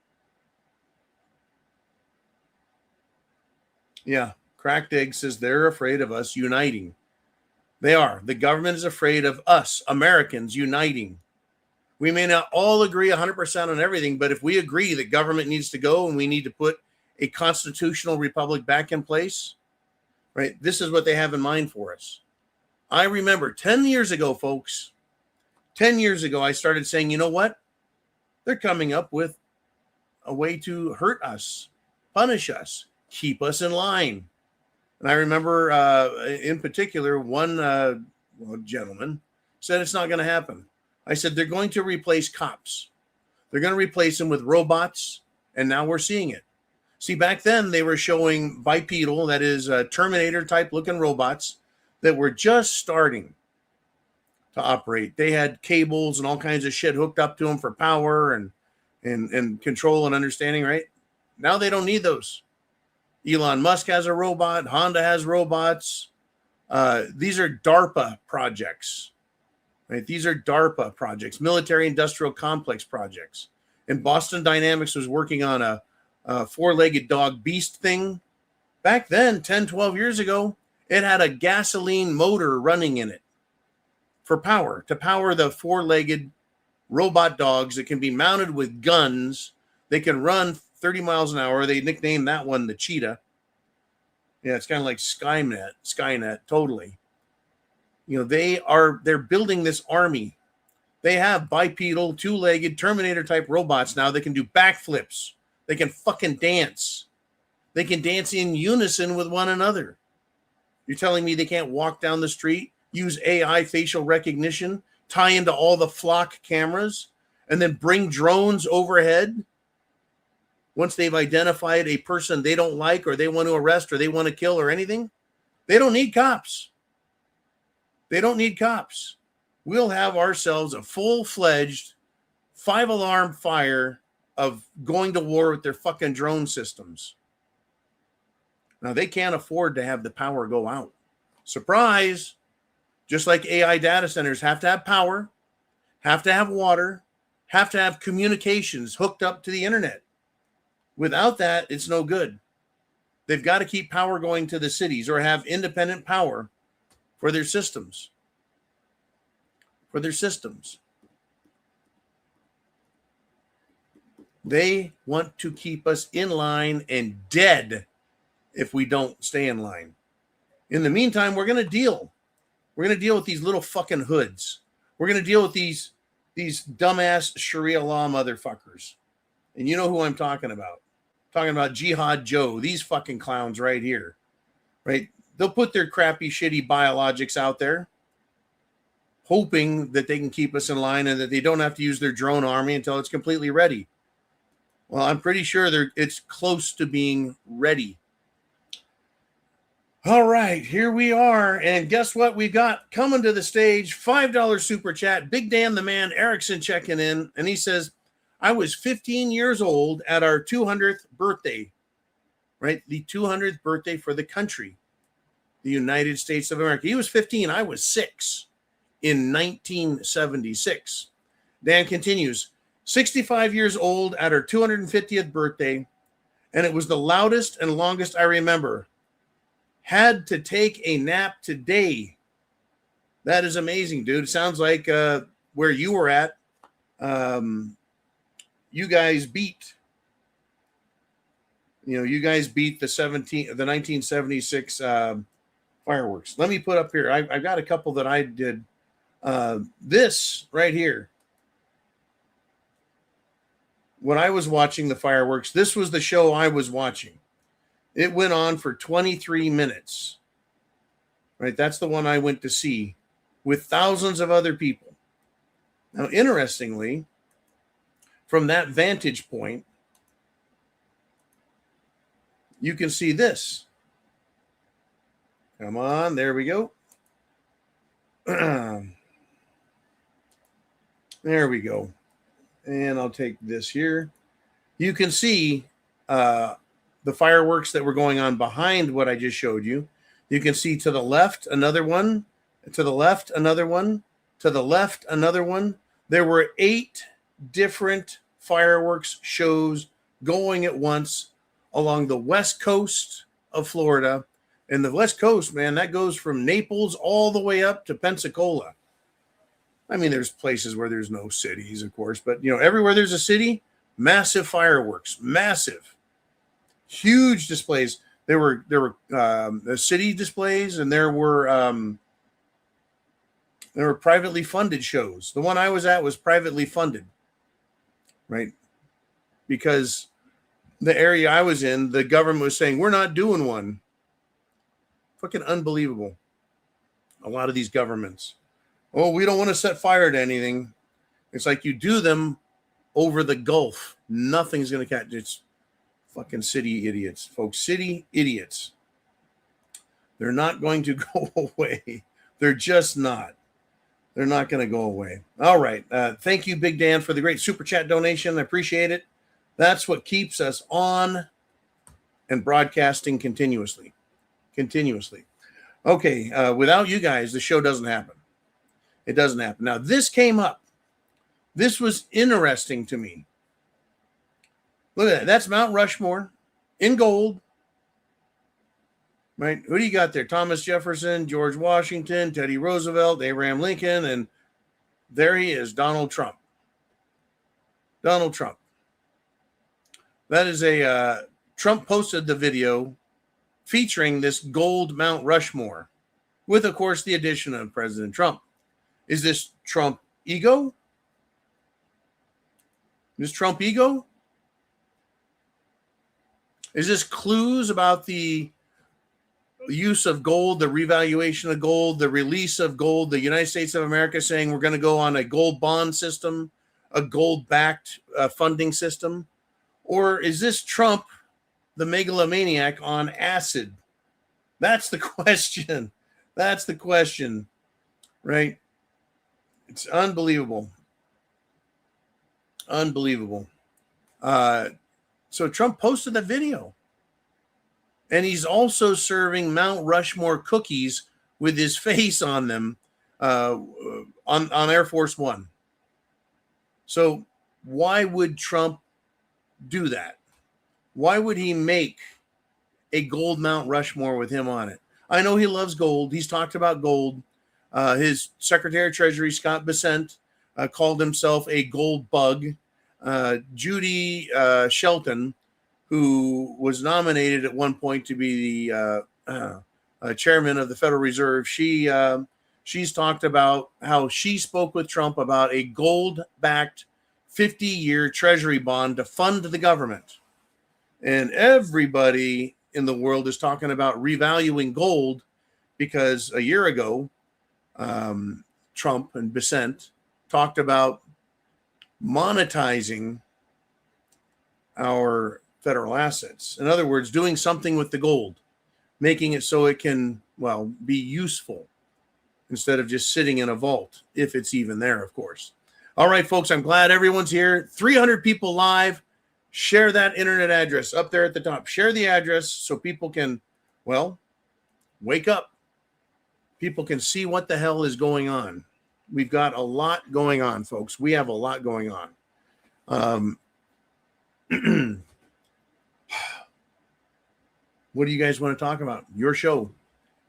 Yeah, Cracked Egg says they're afraid of us uniting. They are. The government is afraid of us, Americans, uniting. We may not all agree 100% on everything, but if we agree that government needs to go and we need to put a constitutional republic back in place, right? This is what they have in mind for us. I remember 10 years ago, folks, 10 years ago, I started saying, you know what? They're coming up with a way to hurt us, punish us, keep us in line. And I remember in particular, one gentleman said it's not going to happen. I said, they're going to replace cops. They're going to replace them with robots. And now we're seeing it. See, back then they were showing bipedal, that is Terminator type looking robots that were just starting to operate. They had cables and all kinds of shit hooked up to them for power and control and understanding, right? Now they don't need those. Elon Musk has a robot. Honda has robots. These are DARPA projects, right? These are DARPA projects, military industrial complex projects. And Boston Dynamics was working on a four-legged dog beast thing. Back then, 10, 12 years ago, it had a gasoline motor running in it for power, to power the four-legged robot dogs that can be mounted with guns. They can run 30 miles an hour. They nicknamed that one the Cheetah. Yeah, it's kind of like Skynet, totally. You know, they're building this army. They have bipedal, two-legged Terminator type robots now that can do backflips. They can fucking dance. They can dance in unison with one another. You're telling me they can't walk down the street, use AI facial recognition, tie into all the flock cameras, and then bring drones overhead once they've identified a person they don't like or they want to arrest or they want to kill or anything? They don't need cops. They don't need cops. We'll have ourselves a full-fledged 5-alarm fire of going to war with their fucking drone systems. Now, they can't afford to have the power go out. Surprise! Just like AI data centers have to have power, have to have water, have to have communications hooked up to the internet. Without that, it's no good. They've got to keep power going to the cities or have independent power for their systems. For their systems. They want to keep us in line and dead if we don't stay in line. In the meantime, we're going to deal. We're going to deal with these little fucking hoods. We're going to deal with these dumbass Sharia law motherfuckers. And you know who I'm talking about. I'm talking about Jihad Joe, these fucking clowns right here. Right? They'll put their crappy, shitty biologics out there, hoping that they can keep us in line and that they don't have to use their drone army until it's completely ready. Well, I'm pretty sure it's close to being ready. All right, here we are. And guess what? We've got coming to the stage, $5 super chat. Big Dan the Man Erickson checking in. And he says, I was 15 years old at our 200th birthday, right? The 200th birthday for the country, the United States of America. He was 15. I was 6 in 1976. Dan continues, 65 years old at her 250th birthday, and it was the loudest and longest I remember. Had to take a nap today. That is amazing, dude. It sounds like where you were at, you guys beat. You guys beat the 1976 fireworks. Let me put up here. I've got a couple that I did. This right here. When I was watching the fireworks, this was the show I was watching. It went on for 23 minutes. Right? That's the one I went to see with thousands of other people. Now, interestingly, from that vantage point, you can see this. Come on, there we go. There we go. And I'll take this here. You can see the fireworks that were going on behind what I just showed you. You can see to the left, another one, to the left, another one, to the left, another one. There were 8 different fireworks shows going at once along the west coast of Florida. And the west coast, man, that goes from Naples all the way up to Pensacola. I mean, there's places where there's no cities, of course, but everywhere there's a city, massive fireworks, massive, huge displays. There were city displays, and there were privately funded shows. The one I was at was privately funded, right? Because the area I was in, the government was saying, we're not doing one. Fucking unbelievable. A lot of these governments. Oh, we don't want to set fire to anything. It's like you do them over the Gulf. Nothing's going to catch. It's fucking city idiots, folks. City idiots. They're not going to go away. They're just not. They're not going to go away. All right. Thank you, Big Dan, for the great super chat donation. I appreciate it. That's what keeps us on and broadcasting continuously. Okay. Without you guys, the show doesn't happen. It doesn't happen. Now, this came up. This was interesting to me. Look at that. That's Mount Rushmore in gold. Right? Who do you got there? Thomas Jefferson, George Washington, Teddy Roosevelt, Abraham Lincoln, and there he is, Donald Trump. Donald Trump. That is Trump posted the video featuring this gold Mount Rushmore with, of course, the addition of President Trump. Is this Trump ego? Is Trump ego? Is this clues about the use of gold, the revaluation of gold, the release of gold, the United States of America saying we're going to go on a gold bond system, a gold-backed funding system? Or is this Trump, the megalomaniac, on acid? That's the question. That's the question, right? It's unbelievable. Unbelievable. So Trump posted the video. And he's also serving Mount Rushmore cookies with his face on them on Air Force One. So why would Trump do that? Why would he make a gold Mount Rushmore with him on it? I know he loves gold. He's talked about gold. His Secretary of Treasury, Scott Bessent, called himself a gold bug. Judy Shelton, who was nominated at one point to be the chairman of the Federal Reserve, she's talked about how she spoke with Trump about a gold-backed 50-year Treasury bond to fund the government. And everybody in the world is talking about revaluing gold because a year ago, Trump and Bessent talked about monetizing our federal assets. In other words, doing something with the gold, making it so it can, be useful instead of just sitting in a vault, if it's even there, of course. All right, folks, I'm glad everyone's here. 300 people live. Share that internet address up there at the top. Share the address so people can, wake up. People can see what the hell is going on. We've got a lot going on, folks. We have a lot going on. What do you guys want to talk about? Your show.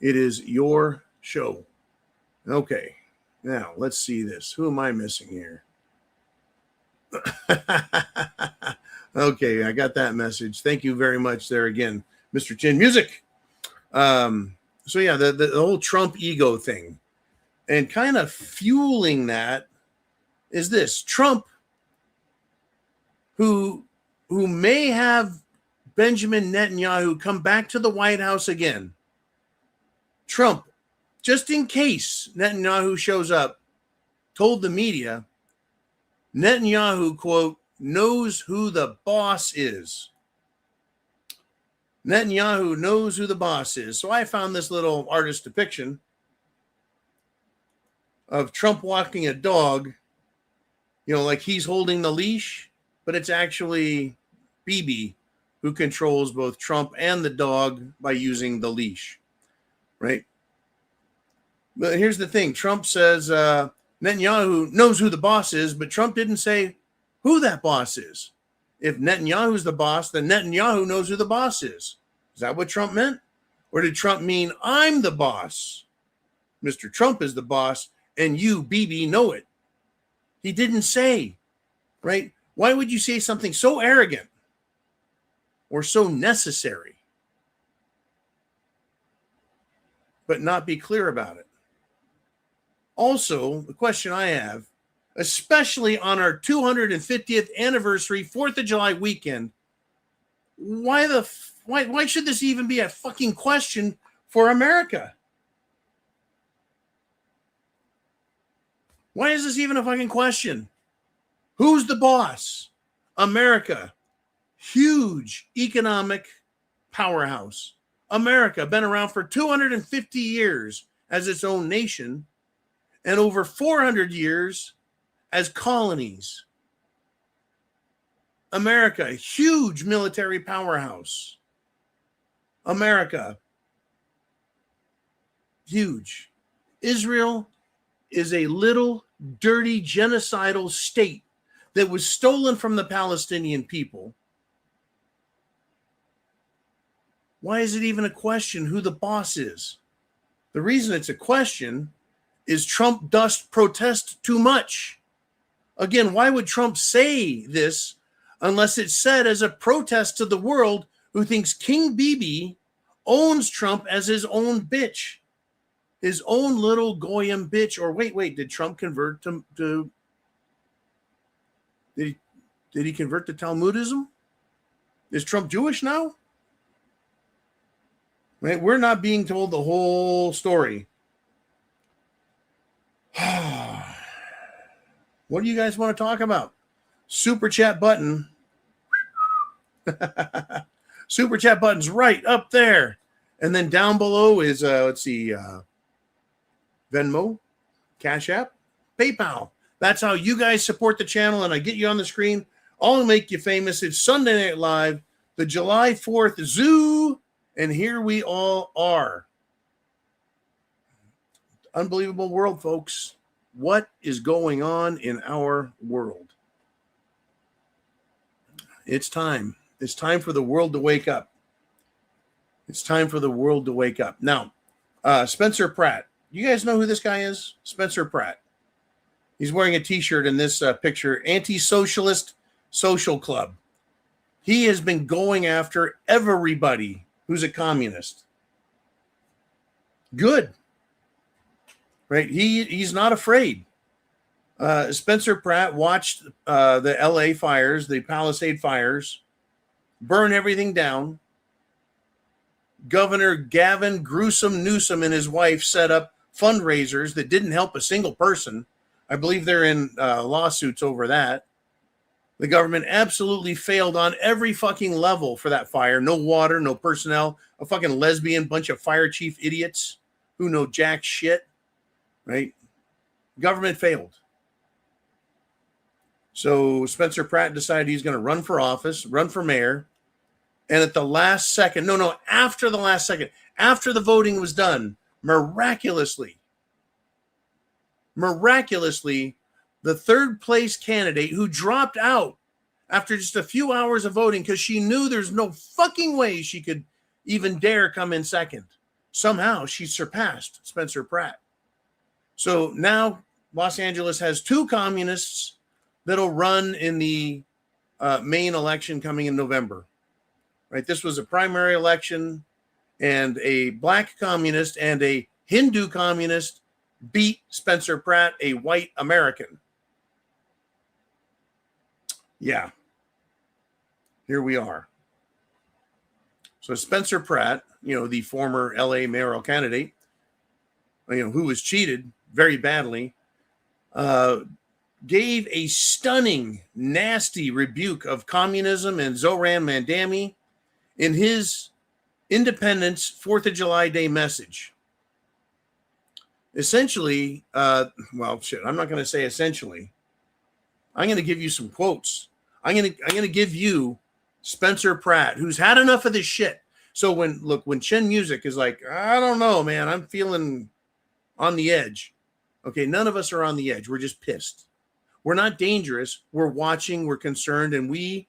It is your show. Okay. Now, let's see this. Who am I missing here? Okay, I got that message. Thank you very much there again, Mr. Chin Music. So, yeah, the whole Trump ego thing. And kind of fueling that is this. Trump, who may have Benjamin Netanyahu come back to the White House again. Trump, just in case Netanyahu shows up, told the media, Netanyahu, quote, knows who the boss is. Netanyahu knows who the boss is. So I found this little artist depiction of Trump walking a dog, like he's holding the leash, but it's actually Bibi who controls both Trump and the dog by using the leash. right? But here's the thing. Trump says Netanyahu knows who the boss is, but Trump didn't say who that boss is. If Netanyahu's the boss, then Netanyahu knows who the boss is. Is that what Trump meant? Or did Trump mean I'm the boss? Mr. Trump is the boss, and you, Bibi, know it. He didn't say, right? Why would you say something so arrogant or so necessary, but not be clear about it? Also, the question I have, especially on our 250th anniversary, 4th of July weekend, why should this even be a fucking question for America? Why is this even a fucking question? Who's the boss? America. Huge economic powerhouse. America, been around for 250 years as its own nation and over 400 years as colonies. America, huge military powerhouse. America, huge. Israel is a little dirty genocidal state that was stolen from the Palestinian people. Why is it even a question who the boss is? The reason it's a question is Trump does protest too much. Again, why would Trump say this unless it's said as a protest to the world who thinks King Bibi owns Trump as his own bitch? His own little goyim bitch. Or wait, did Trump convert to did he convert to Talmudism? Is Trump Jewish now? Right? We're not being told the whole story. What do you guys want to talk about? Super chat button. Super chat button's right up there. And then down below is let's see, Venmo, CashApp, PayPal. That's how you guys support the channel, and I get you on the screen. I'll make you famous. It's Sunday Night Live, the July 4th Zoo, and here we all are. Unbelievable world, folks. What is going on in our world? It's time. It's time for the world to wake up. It's time for the world to wake up. Now, Spencer Pratt. You guys know who this guy is? Spencer Pratt. He's wearing a t-shirt in this picture, Anti-Socialist Social Club. He has been going after everybody who's a communist. Good. Right? He's not afraid. Spencer Pratt watched the LA fires, the Palisade fires, burn everything down. Governor Gavin Gruesome Newsom and his wife set up fundraisers that didn't help a single person. I believe they're in lawsuits over that. The government absolutely failed on every fucking level for that fire. No water, no personnel, a fucking lesbian bunch of fire chief idiots who know jack shit, right? Government failed. So Spencer Pratt decided he's going to run for office, run for mayor. And at the last second, after the last second, after the voting was done, miraculously, the third place candidate who dropped out after just a few hours of voting because she knew there's no fucking way she could even dare come in second. Somehow she surpassed Spencer Pratt. So now Los Angeles has two communists that'll run in the main election coming in November. Right? This was a primary election, and a black communist and a Hindu communist beat Spencer Pratt, a white American. Yeah. Here we are. So Spencer Pratt, the former LA mayoral candidate, who was cheated very badly, gave a stunning, nasty rebuke of communism and Zoran Mandami in his Independence 4th of July Day message. Essentially, I'm not going to say essentially. I'm going to give you some quotes. I'm going to give you Spencer Pratt, who's had enough of this shit. So when Chen Music is like, I don't know, man, I'm feeling on the edge. Okay, none of us are on the edge. We're just pissed. We're not dangerous. We're watching, we're concerned, and we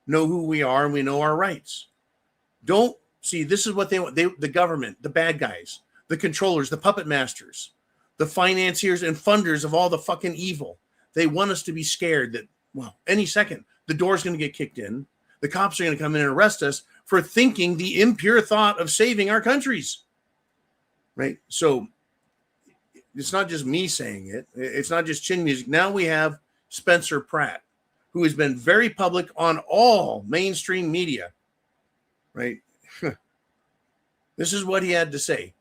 know who we are and we know our rights. Don't see, this is what they want. The government, the bad guys, the controllers, the puppet masters, the financiers and funders of all the fucking evil. They want us to be scared that, well, any second, the door's going to get kicked in. The cops are going to come in and arrest us for thinking the impure thought of saving our countries. Right? So it's not just me saying it. It's not just Chin Music. Now we have Spencer Pratt, who has been very public on all mainstream media. Right? This is what he had to say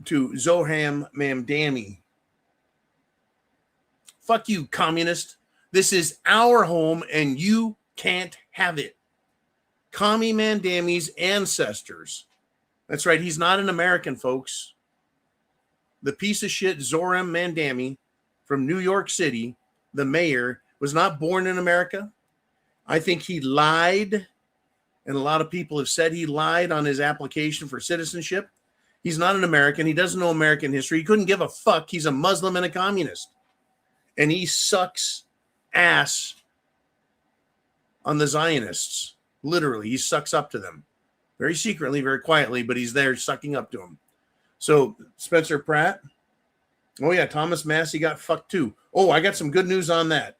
to Zohram Mamdani. Fuck you, communist. This is our home and you can't have it. Kami Mandami's ancestors. That's right. He's not an American, folks. The piece of shit Zohram Mamdani from New York City, the mayor, was not born in America. I think he lied. And a lot of people have said he lied on his application for citizenship. He's not an American. He doesn't know American history. He couldn't give a fuck. He's a Muslim and a communist. And he sucks ass on the Zionists. Literally, he sucks up to them. Very secretly, very quietly, but he's there sucking up to them. So, Spencer Pratt. Oh, yeah, Thomas Massey got fucked too. Oh, I got some good news on that.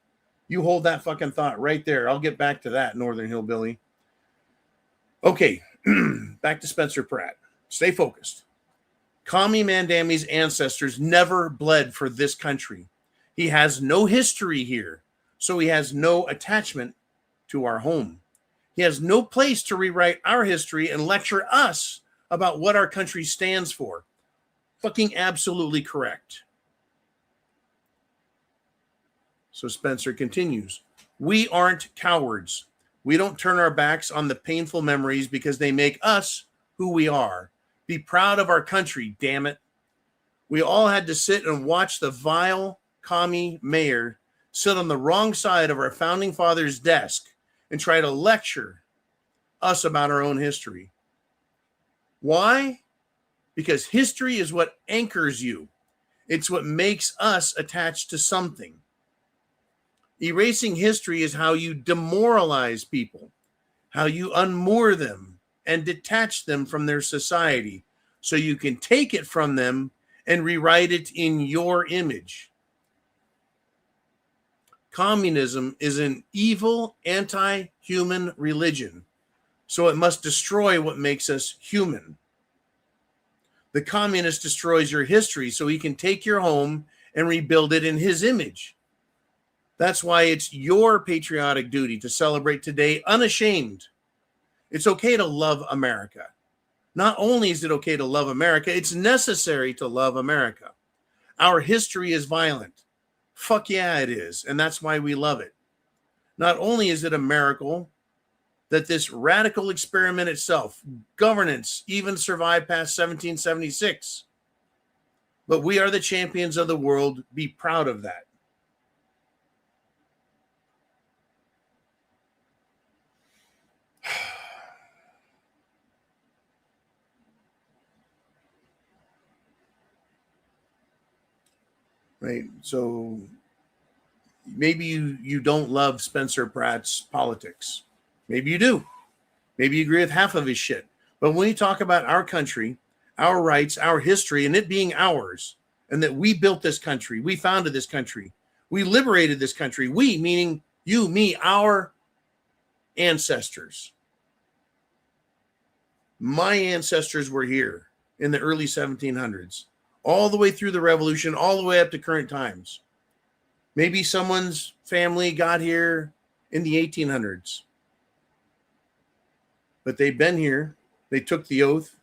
You hold that fucking thought right there. I'll get back to that, Northern Hillbilly. Okay, back to Spencer Pratt. Stay focused. Kami Mandami's ancestors never bled for this country. He has no history here, so he has no attachment to our home. He has no place to rewrite our history and lecture us about what our country stands for. Fucking absolutely correct. So Spencer continues. We aren't cowards. We don't turn our backs on the painful memories because they make us who we are. Be proud of our country, damn it. We all had to sit and watch the vile commie mayor sit on the wrong side of our founding father's desk and try to lecture us about our own history. Why? Because history is what anchors you. It's what makes us attached to something. Erasing history is how you demoralize people, how you unmoor them and detach them from their society so you can take it from them and rewrite it in your image. Communism is an evil, anti-human religion, so it must destroy what makes us human. The communist destroys your history so he can take your home and rebuild it in his image. That's why it's your patriotic duty to celebrate today unashamed. It's okay to love America. Not only is it okay to love America, it's necessary to love America. Our history is violent. Fuck yeah, it is. And that's why we love it. Not only is it a miracle that this radical experiment itself, governance, even survived past 1776, but we are the champions of the world. Be proud of that. Right. So maybe you don't love Spencer Pratt's politics. Maybe you do. Maybe you agree with half of his shit. But when we talk about our country, our rights, our history, and it being ours, and that we built this country, we founded this country, we liberated this country, we, meaning you, me, our ancestors. My ancestors were here in the early 1700s. All the way through the revolution, all the way up to current times. Maybe someone's family got here in the 1800s. But they've been here. They took the oath.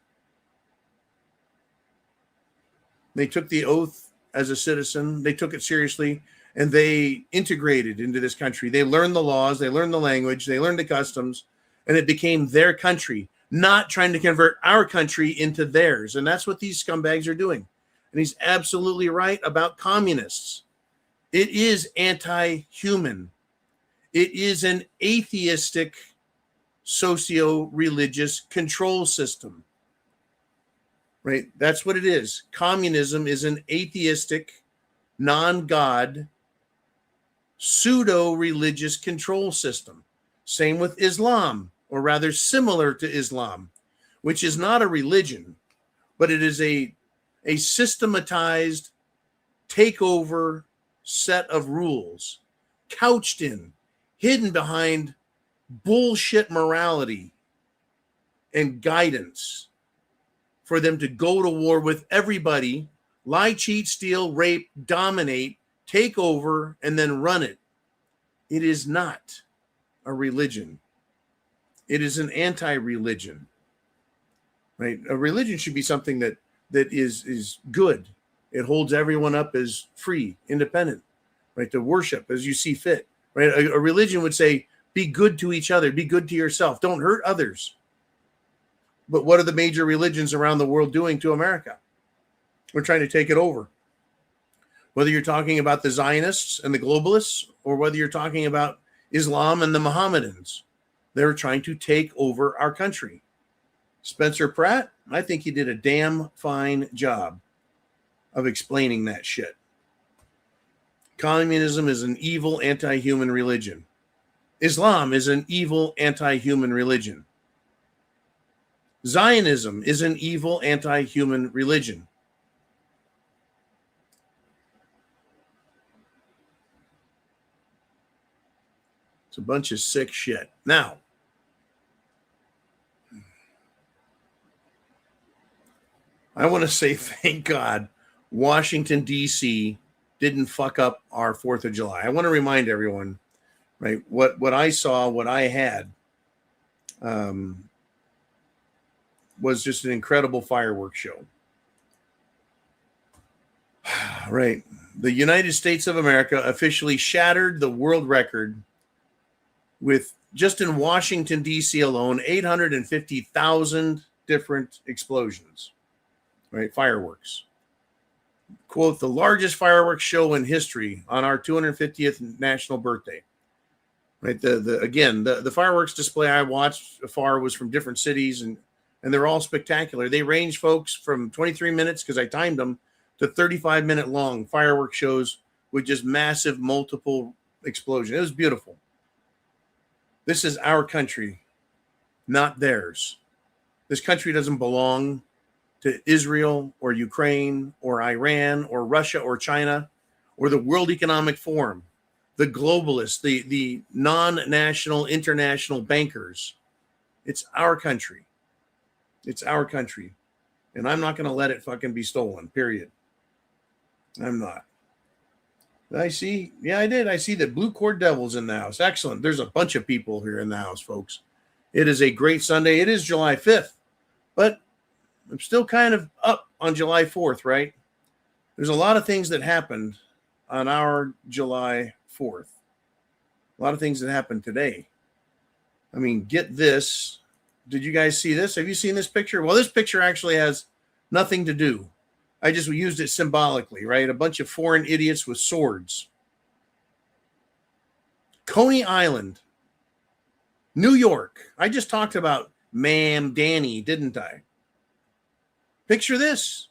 They took the oath as a citizen. They took it seriously, and they integrated into this country. They learned the laws. They learned the language. They learned the customs, and it became their country, not trying to convert our country into theirs. And that's what these scumbags are doing. And he's absolutely right about communists. It is anti-human. It is an atheistic socio-religious control system. Right? That's what it is. Communism is an atheistic, non-God, pseudo-religious control system. Same with Islam, or rather similar to Islam, which is not a religion, but it is a systematized takeover set of rules, couched in, hidden behind bullshit morality and guidance for them to go to war with everybody, lie, cheat, steal, rape, dominate, take over, and then run it. It is not a religion. It is an anti-religion, right? A religion should be something that is good. It holds everyone up as free, independent, right? To worship as you see fit, right? A religion would say, be good to each other, be good to yourself, don't hurt others. But what are the major religions around the world doing to America? We're trying to take it over. Whether you're talking about the Zionists and the globalists, or whether you're talking about Islam and the Mohammedans, they're trying to take over our country. Spencer Pratt, I think he did a damn fine job of explaining that shit. Communism is an evil anti-human religion. Islam is an evil anti-human religion. Zionism is an evil anti-human religion. It's a bunch of sick shit. Now, I want to say thank God Washington, D.C. didn't fuck up our 4th of July. I want to remind everyone, right, what I saw, what I had, was just an incredible fireworks show. Right. The United States of America officially shattered the world record with, just in Washington, D.C. alone, 850,000 different explosions, right? Fireworks. Quote, the largest fireworks show in history on our 250th national birthday. Right. The fireworks display I watched afar was from different cities, and they're all spectacular. They range, folks, from 23 minutes, because I timed them, to 35-minute long fireworks shows with just massive multiple explosions. It was beautiful. This is our country, not theirs. This country doesn't belong to Israel or Ukraine or Iran or Russia or China or the World Economic Forum, the globalists, the non-national international bankers. It's our country. It's our country. And I'm not going to let it fucking be stolen, period. I'm not. I see. Yeah, I did. I see that Blue Cord Devil's in the house. Excellent. There's a bunch of people here in the house, folks. It is a great Sunday. It is July 5th, but I'm still kind of up on July 4th, right? There's a lot of things that happened on our July 4th. A lot of things that happened today. I mean, get this. Did you guys see this? Have you seen this picture? Well, this picture actually has nothing to do. I just used it symbolically, right? A bunch of foreign idiots with swords. Coney Island, New York. I just talked about Ma'am Danny, didn't I? Picture this.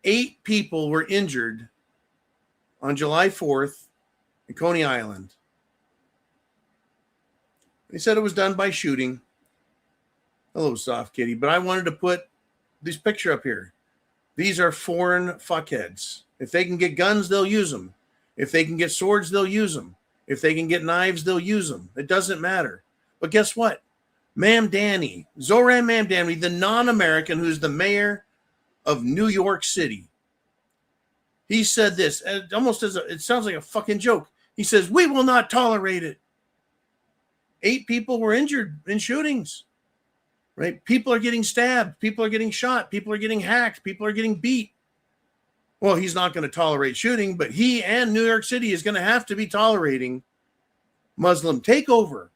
8 people were injured on July 4th in Coney Island. They said it was done by shooting. Hello, soft kitty. But I wanted to put this picture up here. These are foreign fuckheads. If they can get guns, they'll use them. If they can get swords, they'll use them. If they can get knives, they'll use them. It doesn't matter. But guess what? Ma'am Danny, Zoran Mamdani, the non-American who's the mayor of New York City, he said this, almost it sounds like a fucking joke. He says, we will not tolerate it. 8 people were injured in shootings. Right? People are getting stabbed. People are getting shot. People are getting hacked. People are getting beat. Well, he's not going to tolerate shooting, but he and New York City is going to have to be tolerating Muslim takeover,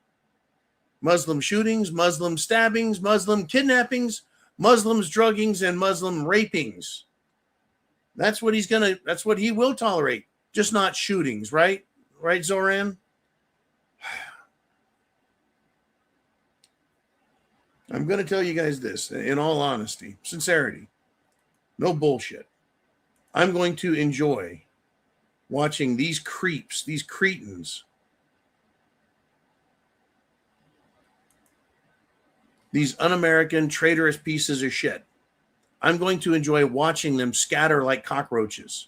Muslim shootings, Muslim stabbings, Muslim kidnappings, Muslims druggings, and Muslim rapings. That's what he will tolerate, just not shootings, right? Right, Zoran? I'm going to tell you guys this in all honesty, sincerity, no bullshit. I'm going to enjoy watching these creeps, these cretins, these un-American traitorous pieces of shit. I'm going to enjoy watching them scatter like cockroaches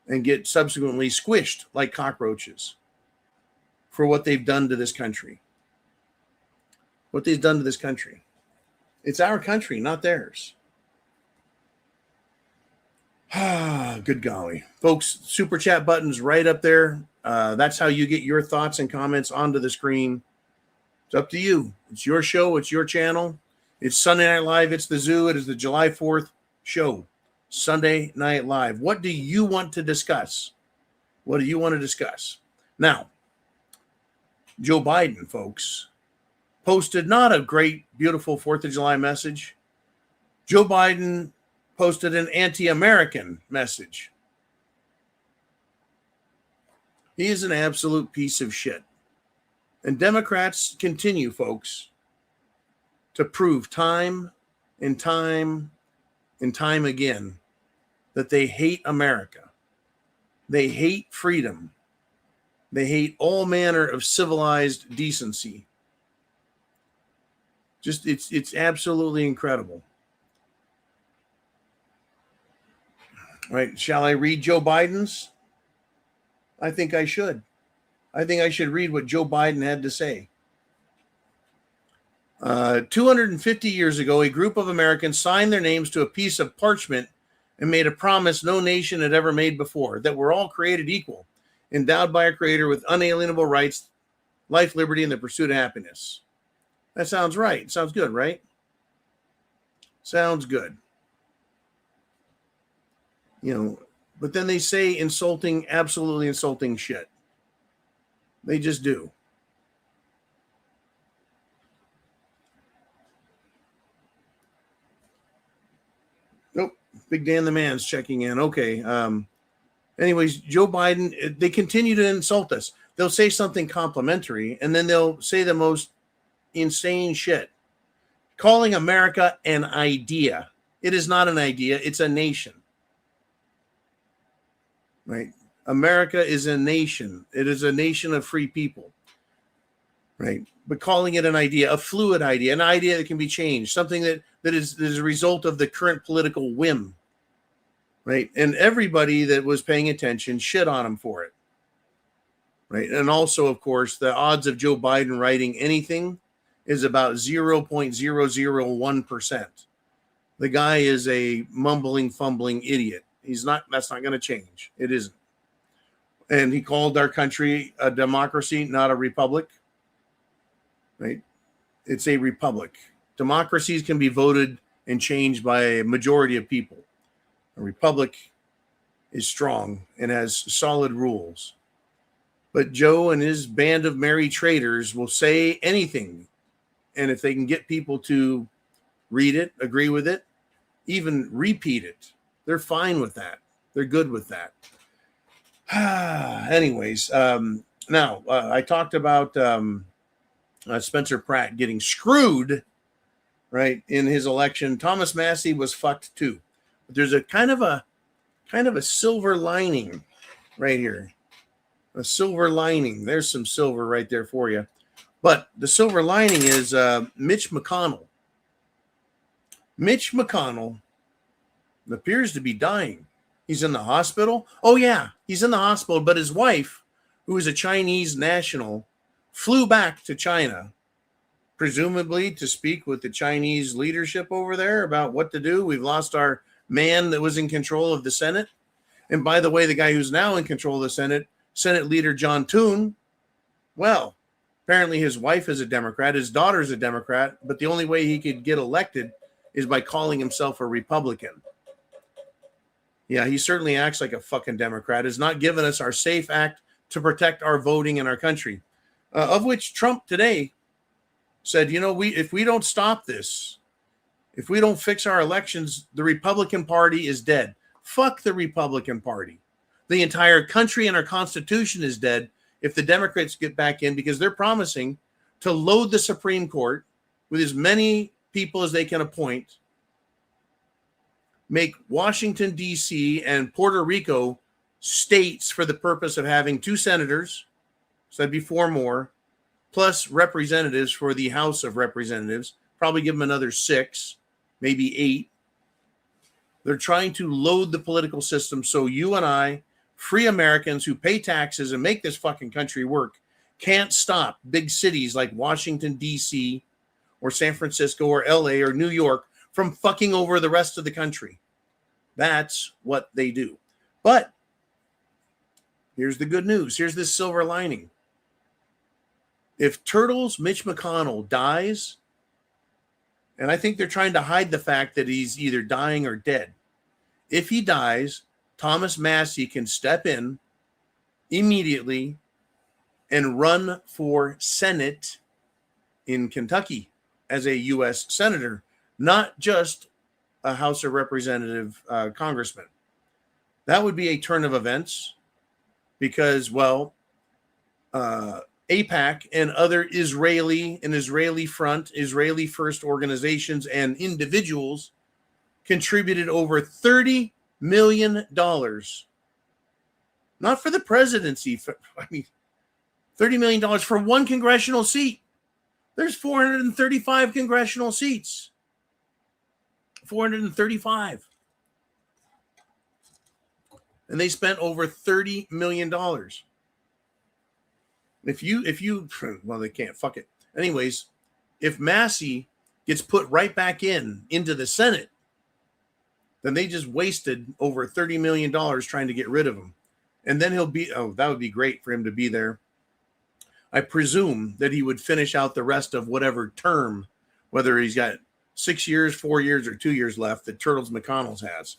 and get subsequently squished like cockroaches for what they've done to this country. What they've done to this country. It's our country, not theirs. Good golly. Folks, super chat button's right up there. That's how you get your thoughts and comments onto the screen. It's up to you. It's your show. It's your channel. It's Sunday Night Live. It's the Zoo. It is the July 4th show. Sunday Night Live. What do you want to discuss? What do you want to discuss? Now, Joe Biden, folks, posted not a great, beautiful 4th of July message. Joe Biden posted an anti-American message. He is an absolute piece of shit. And Democrats continue, folks, to prove time and time and time again that they hate America. They hate freedom. They hate all manner of civilized decency. Just, it's absolutely incredible. All right, shall I read Joe Biden's? I think I should. I think I should read what Joe Biden had to say. 250 years ago, a group of Americans signed their names to a piece of parchment and made a promise no nation had ever made before, that we're all created equal, endowed by a creator with unalienable rights, life, liberty, and the pursuit of happiness. That sounds right. Sounds good, right? Sounds good. You know, but then they say insulting, absolutely insulting shit. They just do. Nope. Big Dan the Man's checking in. Okay. Anyways, Joe Biden, they continue to insult us. They'll say something complimentary, and then they'll say the most insane shit. Calling America an idea. It is not an idea. It's a nation. Right? America is a nation. It is a nation of free people. Right? But calling it an idea, a fluid idea, an idea that can be changed, something that is a result of the current political whim. Right? And everybody that was paying attention shit on him for it. Right? And also, of course, the odds of Joe Biden writing anything is about 0.001%. The guy is a mumbling, fumbling idiot. That's not going to change. It isn't. And he called our country a democracy, not a republic. Right? It's a republic. Democracies can be voted and changed by a majority of people. A republic is strong and has solid rules. But Joe and his band of merry traitors will say anything. And if they can get people to read it, agree with it, even repeat it, they're fine with that. They're good with that. Anyways, now I talked about Spencer Pratt getting screwed, right, in his election. Thomas Massey was fucked too. But there's a kind of a silver lining right here. A silver lining. There's some silver right there for you. But the silver lining is Mitch McConnell. Mitch McConnell appears to be dying. He's in the hospital. Oh, yeah, he's in the hospital. But his wife, who is a Chinese national, flew back to China, presumably to speak with the Chinese leadership over there about what to do. We've lost our man that was in control of the Senate. And by the way, the guy who's now in control of the Senate, Senate Leader John Thune, well, apparently his wife is a Democrat, his daughter's a Democrat, but the only way he could get elected is by calling himself a Republican. Yeah, he certainly acts like a fucking Democrat. Has not given us our SAFE Act to protect our voting in our country, of which Trump today said, you know, if we don't stop this, if we don't fix our elections, the Republican Party is dead. Fuck the Republican Party. The entire country and our Constitution is dead if the Democrats get back in, because they're promising to load the Supreme Court with as many people as they can appoint, make Washington, D.C. and Puerto Rico states for the purpose of having 2 senators, so that'd be 4 more, plus representatives for the House of Representatives, probably give them another 6, maybe 8. They're trying to load the political system so you and I, free Americans who pay taxes and make this fucking country work, can't stop big cities like Washington, D.C. or San Francisco or L.A. or New York from fucking over the rest of the country. That's what they do. But here's the good news. Here's the silver lining. If Turtles Mitch McConnell dies, and I think they're trying to hide the fact that he's either dying or dead. If he dies, Thomas Massie can step in immediately and run for Senate in Kentucky as a U.S. senator, not just a House of Representative congressman. That would be a turn of events because, well, AIPAC and other Israeli front, Israeli first organizations and individuals contributed over $30 million. Not for the presidency. $30 million for one congressional seat. There's 435 congressional seats. 435. And they spent over $30 million. If you, well, they can't, fuck it. Anyways, if Massie gets put right back into the Senate, then they just wasted over $30 million trying to get rid of him. And then that would be great for him to be there. I presume that he would finish out the rest of whatever term, whether he's got 6 years, 4 years, or 2 years left that Turtles McConnell's has.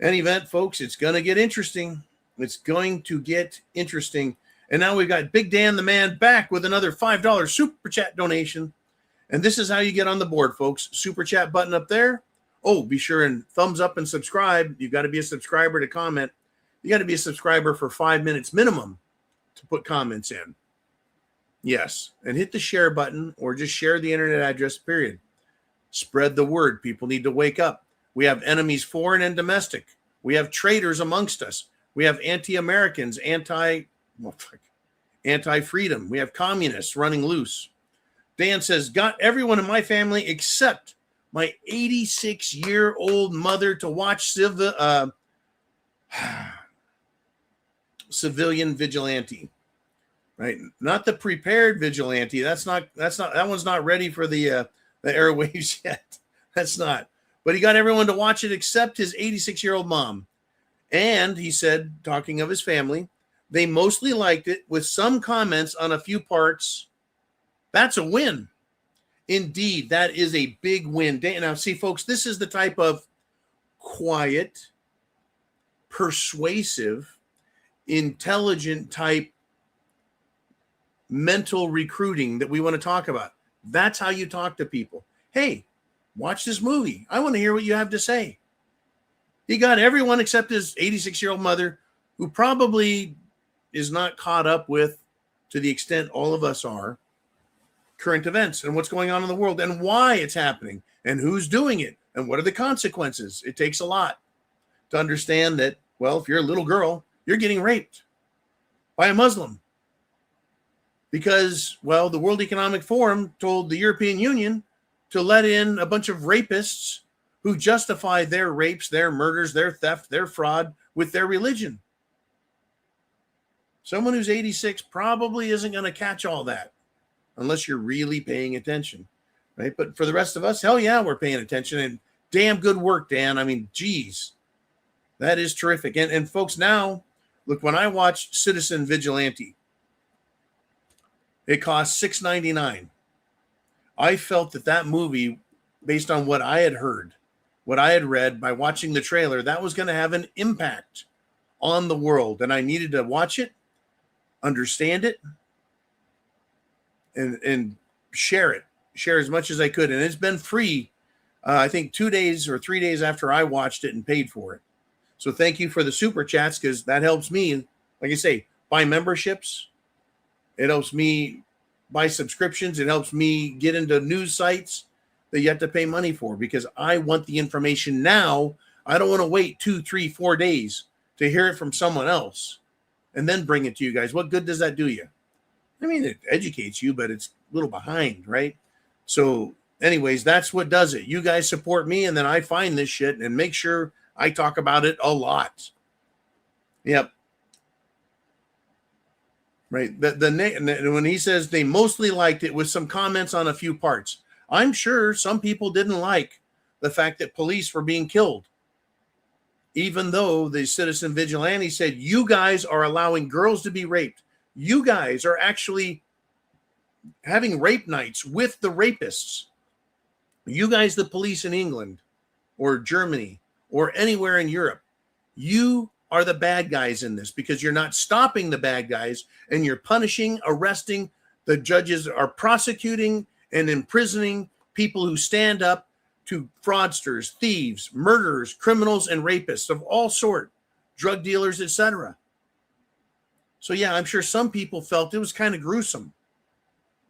Any event, folks, it's going to get interesting. It's going to get interesting. And now we've got Big Dan the Man back with another $5 Super Chat donation. And this is how you get on the board, folks. Super Chat button up there. Oh, be sure and thumbs up and subscribe. You've got to be a subscriber to comment. You got to be a subscriber for 5 minutes minimum to put comments in. Yes. And hit the share button or just share the internet address, period. Spread the word. People need to wake up. We have enemies, foreign and domestic. We have traitors amongst us. We have anti-Americans, anti-freedom. We have communists running loose. Dan says, got everyone in my family except my 86-year-old mother to watch civilian vigilante. Right? Not the prepared vigilante. That one's not ready for the airwaves yet. That's not. But he got everyone to watch it except his 86-year-old mom. And he said, talking of his family, they mostly liked it with some comments on a few parts. That's a win. Indeed, that is a big win. Now, see, folks, this is the type of quiet, persuasive, intelligent type mental recruiting that we want to talk about. That's how you talk to people. Hey, watch this movie. I want to hear what you have to say. He got everyone except his 86-year-old mother, who probably is not caught up with, to the extent all of us are, current events and what's going on in the world and why it's happening and who's doing it and what are the consequences. It takes a lot to understand that, well, if you're a little girl, you're getting raped by a Muslim because, well, the World Economic Forum told the European Union to let in a bunch of rapists who justify their rapes, their murders, their theft, their fraud with their religion. Someone who's 86 probably isn't going to catch all that unless you're really paying attention, right? But for the rest of us, hell yeah, we're paying attention. And damn good work, Dan. I mean, geez, that is terrific. And folks, now, look, when I watched Citizen Vigilante, it cost $6.99. I felt that movie, based on what I had heard, what I had read by watching the trailer, that was going to have an impact on the world. And I needed to watch it, understand it, and share as much as I could. And it's been free, I think 2 days or 3 days after I watched it and paid for it. So thank you for the super chats, because that helps me, like I say, buy memberships. It helps me buy subscriptions. It helps me get into news sites that you have to pay money for because I want the information now. I don't want to wait 2, 3, 4 days to hear it from someone else and then bring it to you guys. What good does that do you? I mean, it educates you, but it's a little behind, right? So anyways, that's what does it. You guys support me, and then I find this shit and make sure I talk about it a lot. Yep. Right. When he says they mostly liked it with some comments on a few parts, I'm sure some people didn't like the fact that police were being killed. Even though the citizen vigilante said, you guys are allowing girls to be raped. You guys are actually having rape nights with the rapists. You guys, the police in England or Germany or anywhere in Europe, you are the bad guys in this because you're not stopping the bad guys and you're punishing, arresting. The judges are prosecuting and imprisoning people who stand up to fraudsters, thieves, murderers, criminals, and rapists of all sort, drug dealers, etc. So yeah, I'm sure some people felt it was kind of gruesome.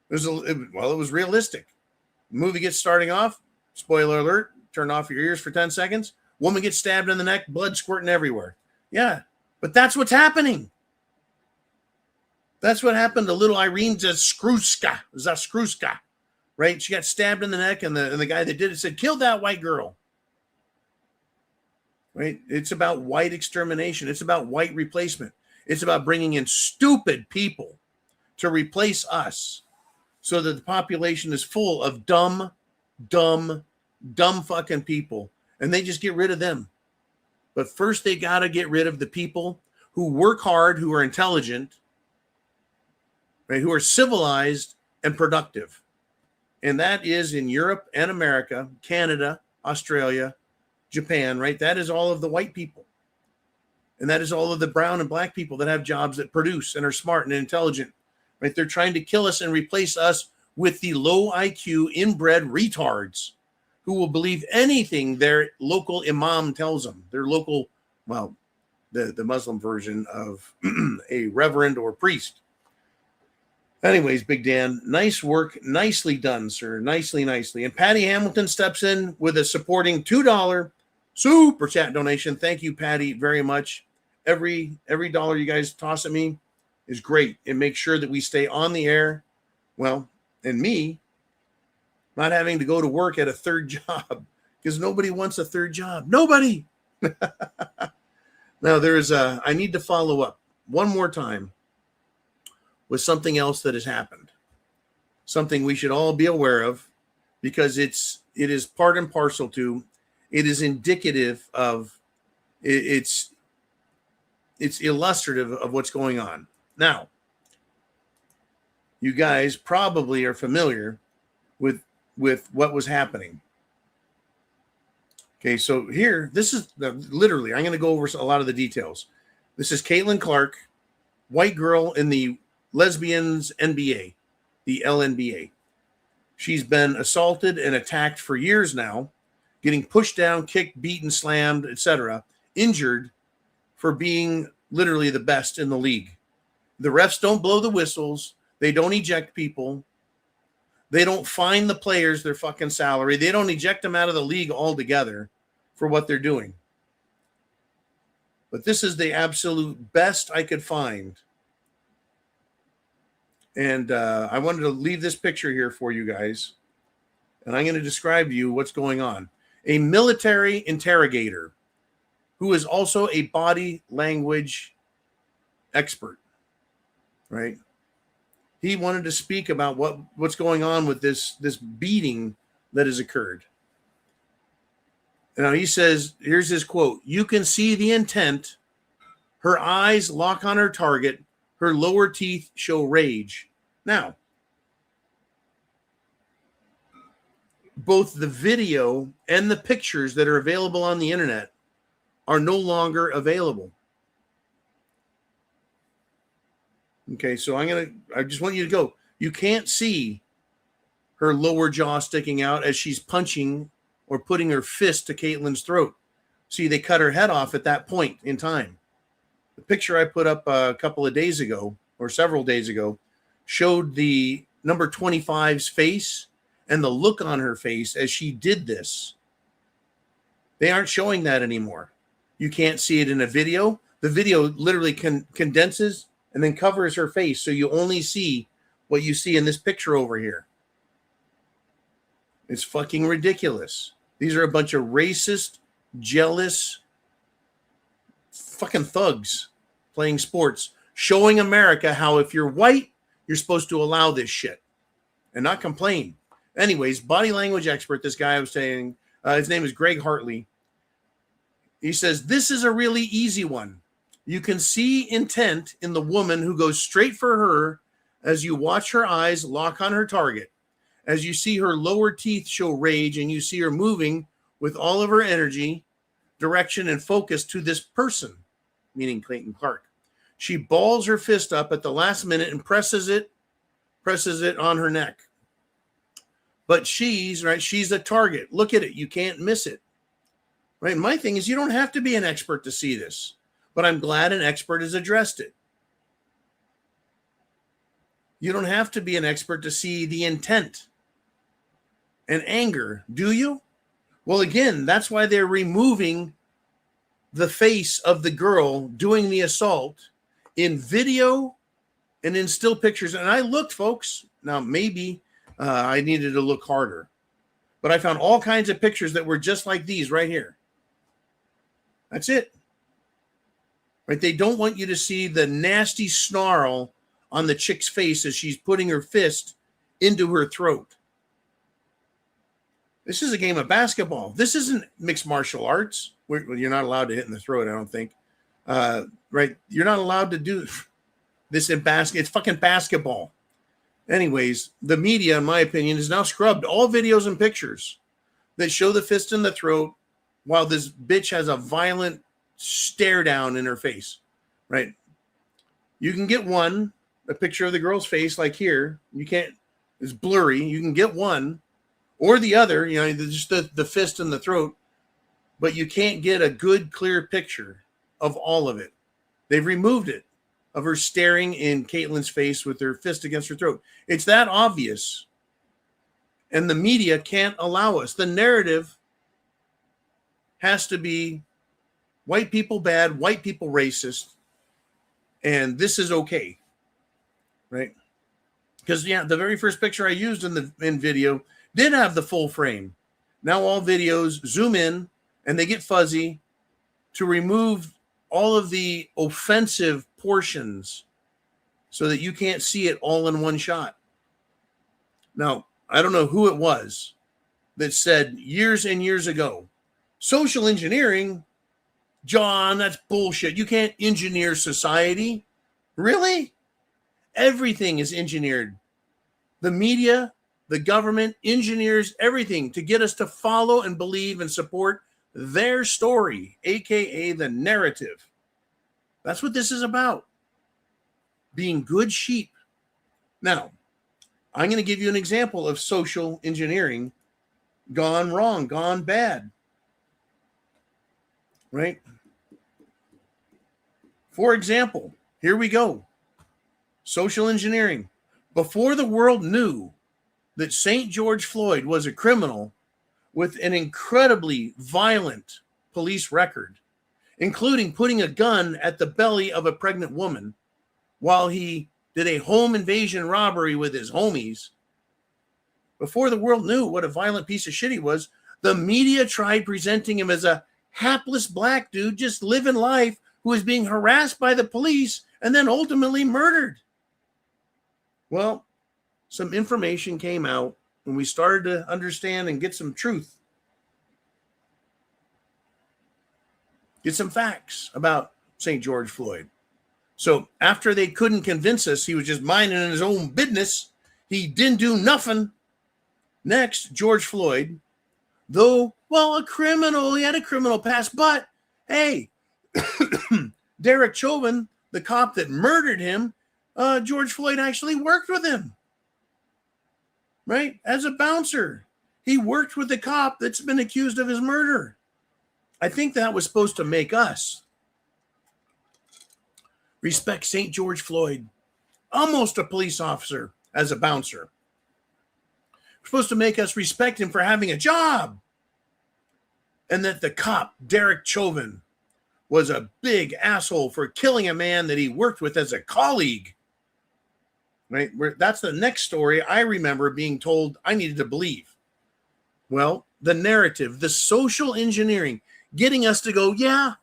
It was realistic. The movie gets starting off, spoiler alert, turn off your ears for 10 seconds. Woman gets stabbed in the neck, blood squirting everywhere. Yeah, but that's what's happening. That's what happened to little Irene Zaskruska, right? She got stabbed in the neck, and the guy that did it said, kill that white girl. Right? It's about white extermination. It's about white replacement. It's about bringing in stupid people to replace us so that the population is full of dumb fucking people, and they just get rid of them. But first, they got to get rid of the people who work hard, who are intelligent, right? Who are civilized and productive. And that is in Europe and America, Canada, Australia, Japan, right? That is all of the white people. And that is all of the brown and black people that have jobs that produce and are smart and intelligent, right? They're trying to kill us and replace us with the low IQ, inbred retards who will believe anything their local imam tells them, their local, well, the Muslim version of a reverend or priest. Anyways, Big Dan, nice work. Nicely done, sir. Nicely. And Patty Hamilton steps in with a supporting $2 super chat donation. Thank you, Patty, very much. Every dollar you guys toss at me is great. It makes sure that we stay on the air. Well, and me not having to go to work at a third job because nobody wants a third job. Nobody. Now, I need to follow up one more time with something else that has happened. Something we should all be aware of because it is part and parcel to, it is indicative of, it's illustrative of what's going on. Now, you guys probably are familiar with what was happening. Okay, so here, this is literally, I'm going to go over a lot of the details. This is Caitlin Clark, white girl in the Lesbians NBA, the LNBA. She's been assaulted and attacked for years now, getting pushed down, kicked, beaten, slammed, etc., injured for being literally the best in the league. The refs don't blow the whistles. They don't eject people. They don't fine the players their fucking salary. They don't eject them out of the league altogether for what they're doing. But this is the absolute best I could find. And I wanted to leave this picture here for you guys. And I'm going to describe to you what's going on. A military interrogator who is also a body language expert, right? He wanted to speak about what's going on with this beating that has occurred. Now he says, here's his quote, "You can see the intent. Her eyes lock on her target. Her lower teeth show rage." Now, both the video and the pictures that are available on the internet are no longer available. Okay, so I just want you to go. You can't see her lower jaw sticking out as she's punching or putting her fist to Caitlin's throat. See, they cut her head off at that point in time. The picture I put up a couple of days ago or several days ago showed the number 25's face and the look on her face as she did this. They aren't showing that anymore. You can't see it in a video. The video literally condenses and then covers her face, so you only see what you see in this picture over here. It's fucking ridiculous. These are a bunch of racist, jealous, fucking thugs playing sports, showing America how if you're white, you're supposed to allow this shit and not complain. Anyways, body language expert, this guy I was saying, his name is Greg Hartley. He says, this is a really easy one. You can see intent in the woman who goes straight for her as you watch her eyes lock on her target, as you see her lower teeth show rage and you see her moving with all of her energy, direction, and focus to this person, meaning Clayton Clark. She balls her fist up at the last minute and presses it on her neck. But she's a target. Look at it. You can't miss it. Right? My thing is, you don't have to be an expert to see this, but I'm glad an expert has addressed it. You don't have to be an expert to see the intent and anger, do you? Well, again, that's why they're removing the face of the girl doing the assault in video and in still pictures. And I looked, folks. Now, maybe I needed to look harder, but I found all kinds of pictures that were just like these right here. That's it. Right? They don't want you to see the nasty snarl on the chick's face as she's putting her fist into her throat. This is a game of basketball. This isn't mixed martial arts. You're not allowed to hit in the throat, I don't think. Right? You're not allowed to do this in basket. It's fucking basketball. Anyways, the media, in my opinion, has now scrubbed all videos and pictures that show the fist in the throat while this bitch has a violent stare down in her face. Right? You can get a picture of the girl's face like here. You can't, it's blurry. You can get one or the other, just the fist in the throat, but you can't get a good, clear picture of all of it. They've removed it, of her staring in Caitlin's face with her fist against her throat. It's that obvious. And the media can't allow us. The narrative has to be white people bad, white people racist, and this is okay. Right? Because, the very first picture I used in video did have the full frame. Now all videos zoom in and they get fuzzy to remove all of the offensive portions so that you can't see it all in one shot. Now, I don't know who it was that said years and years ago, social engineering, John, that's bullshit. You can't engineer society. Really? Everything is engineered. The media, the government engineers everything to get us to follow and believe and support their story, aka the narrative. That's what this is about. Being good sheep. Now, I'm going to give you an example of social engineering gone wrong, gone bad. Right? For example, here we go. Social engineering. Before the world knew that St. George Floyd was a criminal with an incredibly violent police record, including putting a gun at the belly of a pregnant woman while he did a home invasion robbery with his homies. Before the world knew what a violent piece of shit he was, the media tried presenting him as a hapless black dude just living life who was being harassed by the police and then ultimately murdered. Well, some information came out when we started to understand and get some truth. Get some facts about St. George Floyd. So after they couldn't convince us he was just minding his own business, he didn't do nothing. Next, George Floyd, though, a criminal, he had a criminal past, but hey, Derek Chauvin, the cop that murdered him, George Floyd actually worked with him, right? As a bouncer. He worked with the cop that's been accused of his murder. I think that was supposed to make us respect St. George Floyd, almost a police officer, as a bouncer. We're supposed to make us respect him for having a job. And that the cop, Derek Chauvin, was a big asshole for killing a man that he worked with as a colleague. Right? That's the next story I remember being told I needed to believe. Well, the narrative, the social engineering, getting us to go, yeah,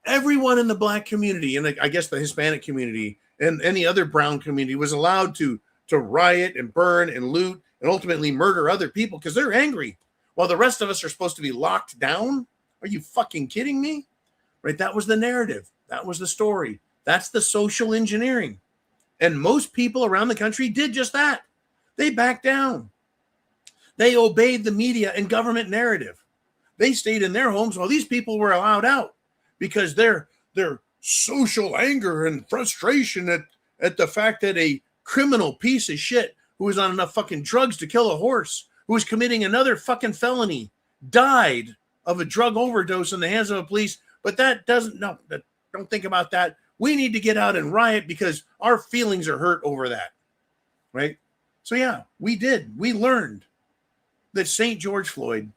everyone in the black community, and I guess the Hispanic community and any other brown community was allowed to riot and burn and loot and ultimately murder other people because they're angry, while the rest of us are supposed to be locked down. Are you fucking kidding me? Right? That was the narrative. That was the story. That's the social engineering. And most people around the country did just that. They backed down. They obeyed the media and government narrative. They stayed in their homes while these people were allowed out because their social anger and frustration at the fact that a criminal piece of shit who was on enough fucking drugs to kill a horse, who was committing another fucking felony, died of a drug overdose in the hands of the police. But don't think about that. We need to get out and riot because our feelings are hurt over that, right? So yeah, we did. We learned that St. George Floyd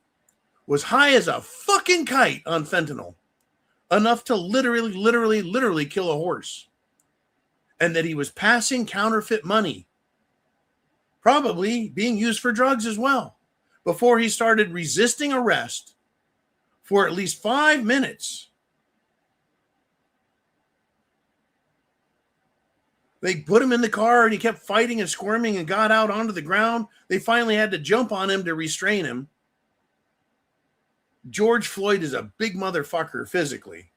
was high as a fucking kite on fentanyl, enough to literally kill a horse, and that he was passing counterfeit money, probably being used for drugs as well, before he started resisting arrest for at least 5 minutes. They put him in the car and he kept fighting and squirming and got out onto the ground. They finally had to jump on him to restrain him. George Floyd is a big motherfucker physically.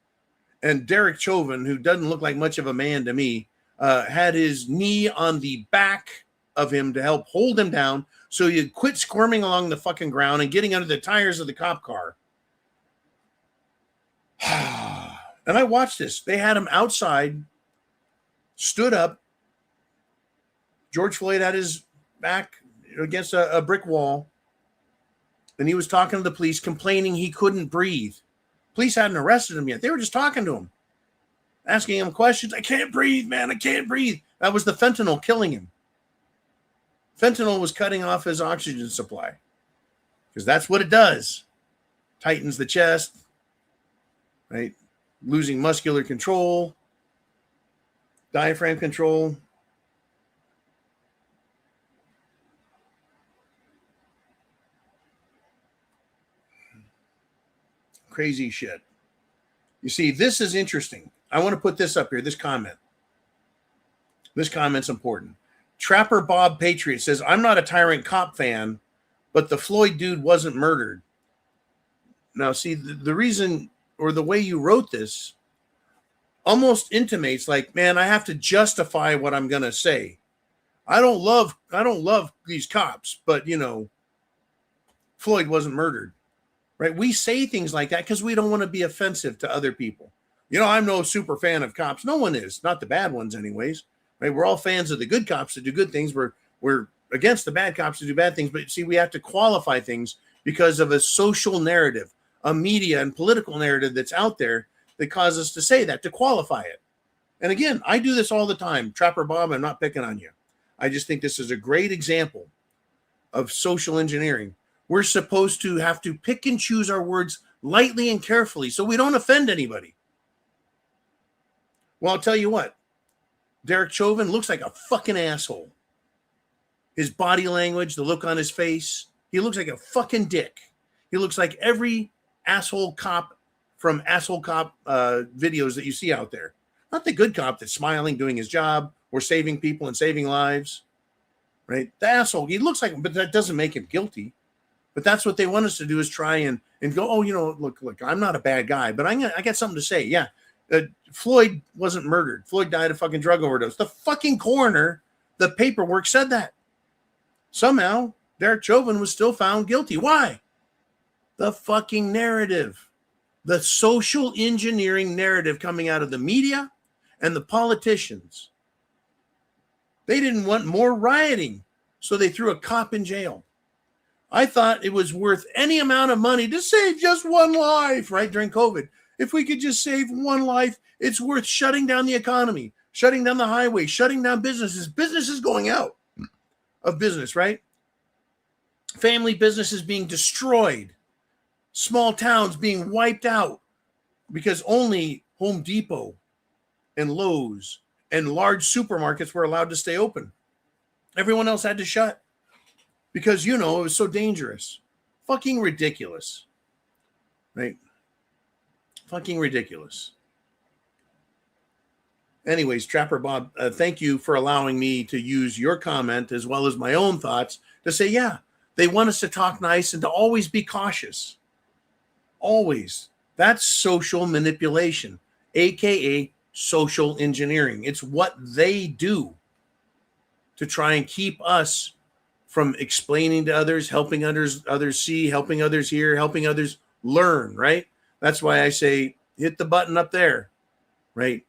And Derek Chauvin, who doesn't look like much of a man to me, had his knee on the back of him to help hold him down so he'd quit squirming along the fucking ground and getting under the tires of the cop car. And I watched this. They had him outside, stood up. George Floyd had his back against a brick wall, and he was talking to the police, complaining he couldn't breathe. Police hadn't arrested him yet. They were just talking to him, asking him questions. I can't breathe, man. I can't breathe. That was the fentanyl killing him. Fentanyl was cutting off his oxygen supply because that's what it does. Tightens the chest, right? Losing muscular control, diaphragm control. Crazy shit. You see, this is interesting. I want to put this up here, this comment. This comment's important. Trapper Bob Patriot says, I'm not a Tyrant Cop fan, but the Floyd dude wasn't murdered. Now, see, the reason or the way you wrote this almost intimates like, man, I have to justify what I'm going to say. I don't love these cops, but, Floyd wasn't murdered. Right? We say things like that because we don't want to be offensive to other people. I'm no super fan of cops. No one is, not the bad ones anyways. Right? We're all fans of the good cops that do good things. We're against the bad cops that do bad things. But see, we have to qualify things because of a social narrative, a media and political narrative that's out there that causes us to say that, to qualify it. And again, I do this all the time. Trapper Bob, I'm not picking on you. I just think this is a great example of social engineering. We're supposed to have to pick and choose our words lightly and carefully so we don't offend anybody. Well, I'll tell you what. Derek Chauvin looks like a fucking asshole. His body language, the look on his face, he looks like a fucking dick. He looks like every asshole cop from asshole cop videos that you see out there. Not the good cop that's smiling, doing his job, or saving people and saving lives. Right? The asshole, he looks like him, but that doesn't make him guilty. But that's what they want us to do, is try and go, oh, look, I'm not a bad guy, but I got something to say. Yeah, Floyd wasn't murdered. Floyd died of fucking drug overdose. The fucking coroner, the paperwork said that. Somehow, Derek Chauvin was still found guilty. Why? The fucking narrative. The social engineering narrative coming out of the media and the politicians. They didn't want more rioting, so they threw a cop in jail. I thought it was worth any amount of money to save just one life, right, during COVID. If we could just save one life, it's worth shutting down the economy, shutting down the highway, shutting down businesses going out. of business, right? Family businesses being destroyed, small towns being wiped out because only Home Depot and Lowe's and large supermarkets were allowed to stay open. Everyone else had to shut because, it was so dangerous. Fucking ridiculous, right? Fucking ridiculous. Anyways, Trapper Bob, thank you for allowing me to use your comment as well as my own thoughts to say, yeah, they want us to talk nice and to always be cautious. Always. That's social manipulation, aka social engineering. It's what they do to try and keep us from explaining to others, helping others see, helping others hear, helping others learn, right? That's why I say hit the button up there, right?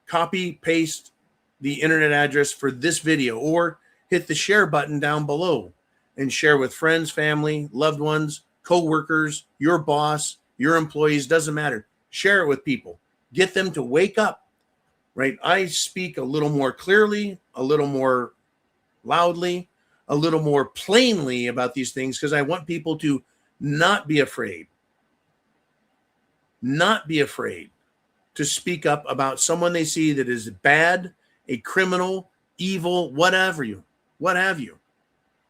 Copy, paste the internet address for this video, or hit the share button down below and share with friends, family, loved ones, co-workers, your boss, your employees, doesn't matter. Share it with people. Get them to wake up, right? I speak a little more clearly, a little more loudly, a little more plainly about these things because I want people to not be afraid. Not be afraid to speak up about someone they see that is bad, a criminal, evil, what have you,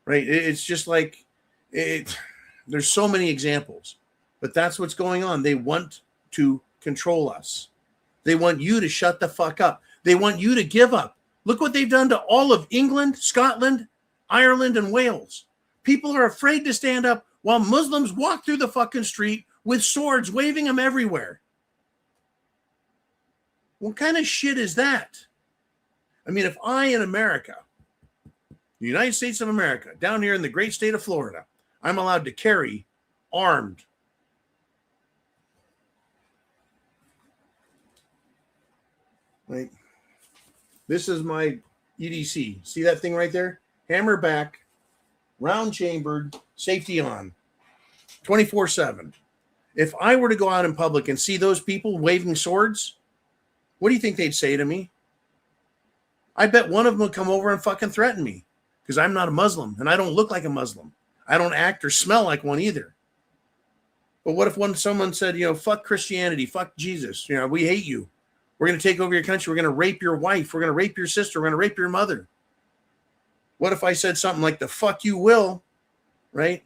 right? It's just like there's so many examples, but that's what's going on. They want to control us. They want you to shut the fuck up. They want you to give up. Look what they've done to all of England, Scotland, Ireland, and Wales. People are afraid to stand up while Muslims walk through the fucking street with swords, waving them everywhere. What kind of shit is that? I mean, if I in America, the United States of America, down here in the great state of Florida, I'm allowed to carry armed. Right? This is my EDC. See that thing right there? Hammer back, round chambered, safety on, 24/7. If I were to go out in public and see those people waving swords, what do you think they'd say to me? I bet one of them would come over and fucking threaten me because I'm not a Muslim and I don't look like a Muslim. I don't act or smell like one either. But what if someone said, fuck Christianity, fuck Jesus, we hate you. We're going to take over your country. We're going to rape your wife. We're going to rape your sister. We're going to rape your mother. What if I said something like the fuck you will, right?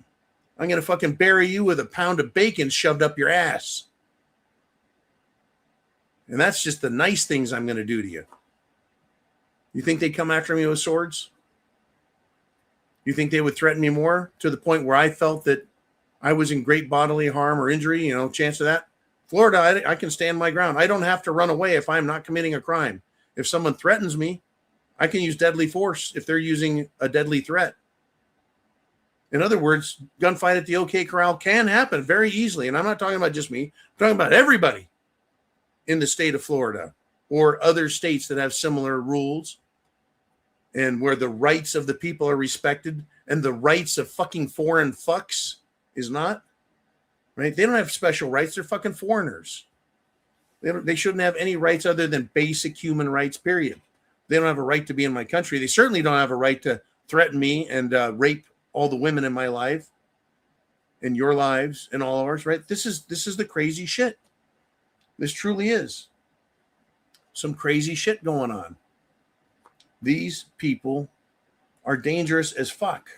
I'm going to fucking bury you with a pound of bacon shoved up your ass. And that's just the nice things I'm going to do to you. You think they'd come after me with swords? You think they would threaten me more to the point where I felt that I was in great bodily harm or injury, chance of that? Florida, I can stand my ground. I don't have to run away if I'm not committing a crime. If someone threatens me, I can use deadly force if they're using a deadly threat. In other words, gunfight at the OK Corral can happen very easily. And I'm not talking about just me. I'm talking about everybody in the state of Florida or other states that have similar rules and where the rights of the people are respected and the rights of fucking foreign fucks is not. Right? They don't have special rights. They're fucking foreigners. They shouldn't have any rights other than basic human rights, period. They don't have a right to be in my country. They certainly don't have a right to threaten me and rape all the women in my life and your lives and all of ours, right? This is the crazy shit. This truly is some crazy shit going on. These people are dangerous as fuck.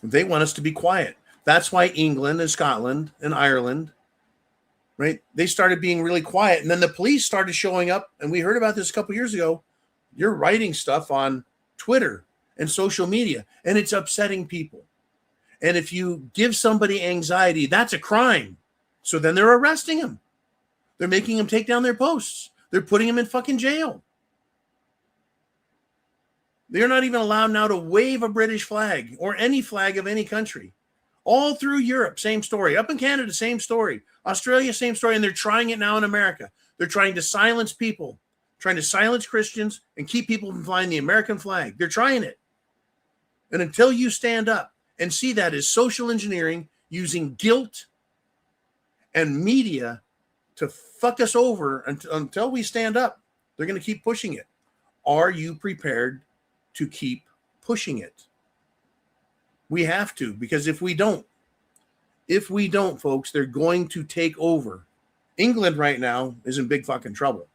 They want us to be quiet. That's why England and Scotland and Ireland, right? They started being really quiet. And then the police started showing up. And we heard about this a couple years ago. You're writing stuff on Twitter and social media, and it's upsetting people. And if you give somebody anxiety, that's a crime. So then they're arresting them. They're making them take down their posts. They're putting them in fucking jail. They're not even allowed now to wave a British flag or any flag of any country. All through Europe, same story. Up in Canada, same story. Australia, same story. And they're trying it now in America. They're trying to silence people, trying to silence Christians and keep people from flying the American flag. They're trying it. And until you stand up and see that as social engineering using guilt and media to fuck us over until we stand up, they're going to keep pushing it. are you prepared to keep pushing it? We have to, because if we don't, folks, they're going to take over. England right now is in big fucking trouble.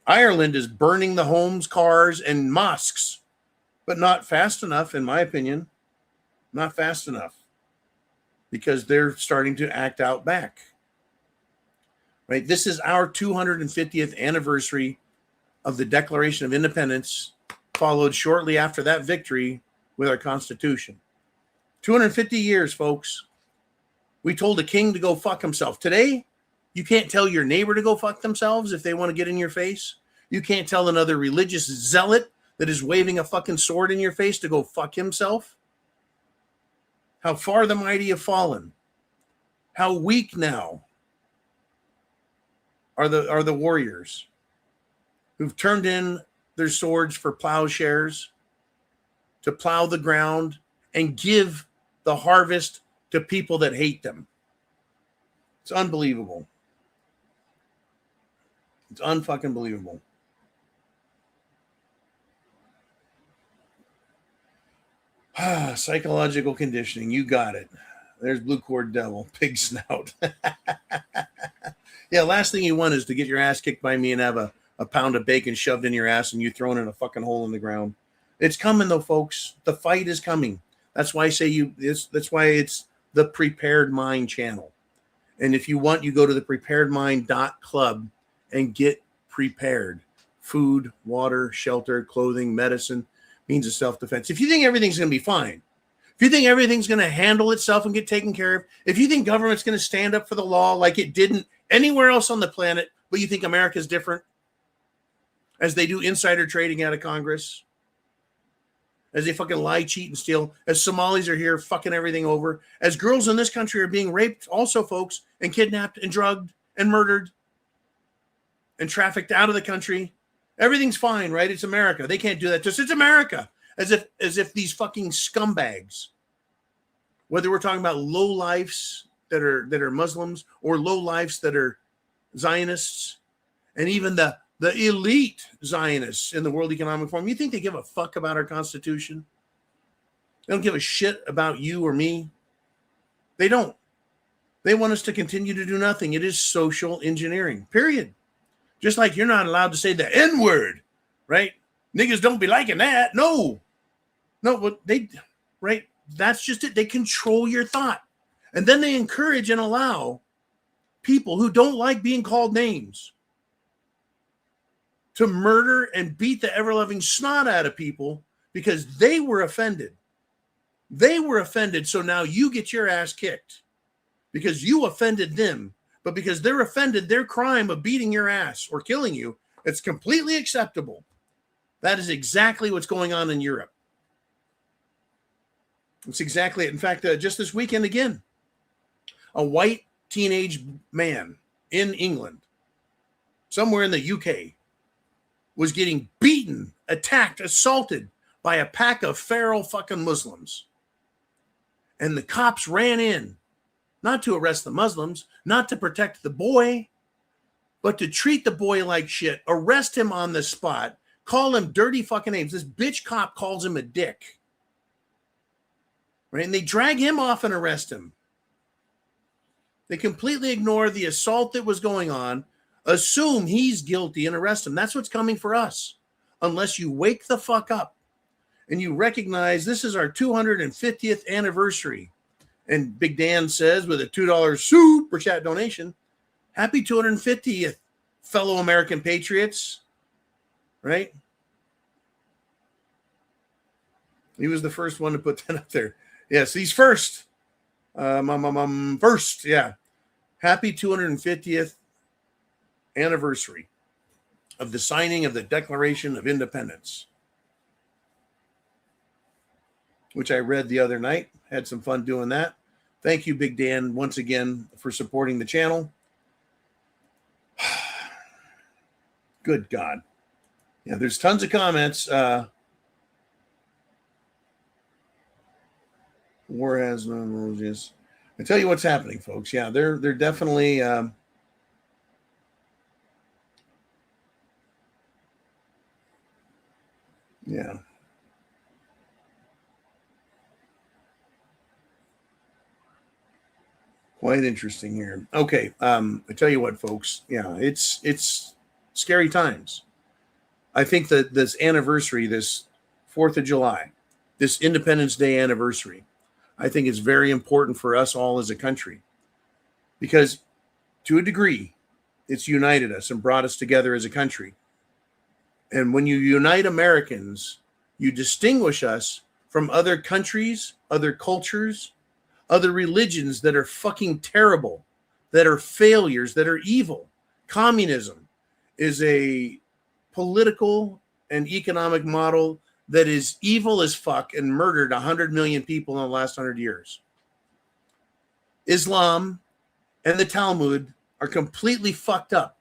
Ireland is burning the homes, cars, and mosques, but not fast enough, in my opinion. Not fast enough, because they're starting to act out back. Right? This is our 250th anniversary of the Declaration of Independence, followed shortly after that victory with our Constitution. 250 years, folks. We told a king to go fuck himself. Today, you can't tell your neighbor to go fuck themselves if they want to get in your face. You can't tell another religious zealot that is waving a fucking sword in your face to go fuck himself. How far the mighty have fallen. How weak now are the warriors who've turned in their swords for plowshares to plow the ground and give the harvest to people that hate them. It's unbelievable. It's unfucking believable. Psychological conditioning. You got it. There's Blue Cord Devil. Pig snout. Yeah, last thing you want is to get your ass kicked by me and have a pound of bacon shoved in your ass and you thrown in a fucking hole in the ground. It's coming though, folks. The fight is coming. That's why I say that's why it's the Prepared Mind channel. And if you want, you go to thepreparedmind.club and get prepared. Food, water, shelter, clothing, medicine, means of self-defense. If you think everything's going to be fine, if you think everything's going to handle itself and get taken care of, if you think government's going to stand up for the law like it didn't anywhere else on the planet, but you think America's different, as they do insider trading out of Congress, as they fucking lie, cheat, and steal, as Somalis are here fucking everything over, as girls in this country are being raped also, folks, and kidnapped and drugged and murdered and trafficked out of the country. Everything's fine, right? It's America. They can't do that to us. It's America. As if these fucking scumbags, whether we're talking about low lifes that are Muslims or low lifes that are Zionists, and even the elite Zionists in the World Economic Forum, you think they give a fuck about our Constitution? They don't give a shit about you or me. They don't. They want us to continue to do nothing. It is social engineering, period. Just like you're not allowed to say the N-word, right? Niggas don't be liking that. No, but right? That's just it. They control your thought. And then they encourage and allow people who don't like being called names to murder and beat the ever-loving snot out of people because they were offended. They were offended, so now you get your ass kicked because you offended them. But because they're offended, their crime of beating your ass or killing you, it's completely acceptable. That is exactly what's going on in Europe. It's exactly it. In fact, just this weekend again, a white teenage man in England, somewhere in the UK, was getting beaten, attacked, assaulted by a pack of feral fucking Muslims. And the cops ran in, not to arrest the Muslims, not to protect the boy, but to treat the boy like shit, arrest him on the spot, call him dirty fucking names. This bitch cop calls him a dick. Right? And they drag him off and arrest him. They completely ignore the assault that was going on, assume he's guilty and arrest him. That's what's coming for us. Unless you wake the fuck up and you recognize this is our 250th anniversary. And Big Dan says with a $2 super chat donation, happy 250th, fellow American patriots. Right? He was the first one to put that up there. Yes, he's first. First, yeah. Happy 250th anniversary of the signing of the Declaration of Independence, which I read the other night. Had some fun doing that. Thank you, Big Dan, once again for supporting the channel. Good God. Yeah, there's tons of comments. War has no emojis. I tell you what's happening, folks. Yeah, they're definitely... Yeah. Quite interesting here. Okay. I tell you what, folks. Yeah, it's scary times. I think that this anniversary, this 4th of July, this Independence Day anniversary, I think is very important for us all as a country because to a degree, it's united us and brought us together as a country. And when you unite Americans, you distinguish us from other countries, other cultures, other religions that are fucking terrible, that are failures, that are evil. Communism is a political and economic model that is evil as fuck and murdered 100 million people in the last 100 years. Islam and the Talmud are completely fucked up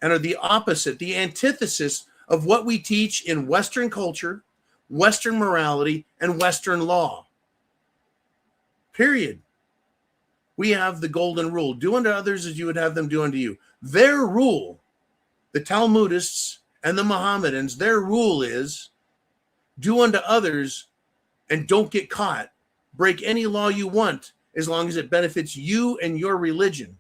and are the opposite, the antithesis of what we teach in Western culture, Western morality, and Western law. Period. We have the golden rule. Do unto others as you would have them do unto you. Their rule, the Talmudists and the Mohammedans, their rule is do unto others and don't get caught. Break any law you want as long as it benefits you and your religion.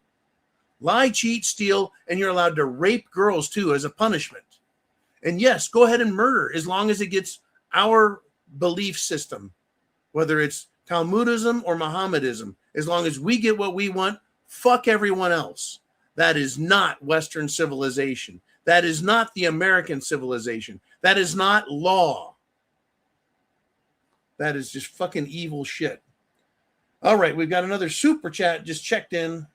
Lie, cheat, steal, and you're allowed to rape girls too as a punishment. And yes, go ahead and murder as long as it gets our belief system, whether it's Talmudism or Mohammedism. As long as we get what we want, fuck everyone else. That is not Western civilization. That is not the American civilization. That is not law. That is just fucking evil shit. All right, we've got another super chat just checked in,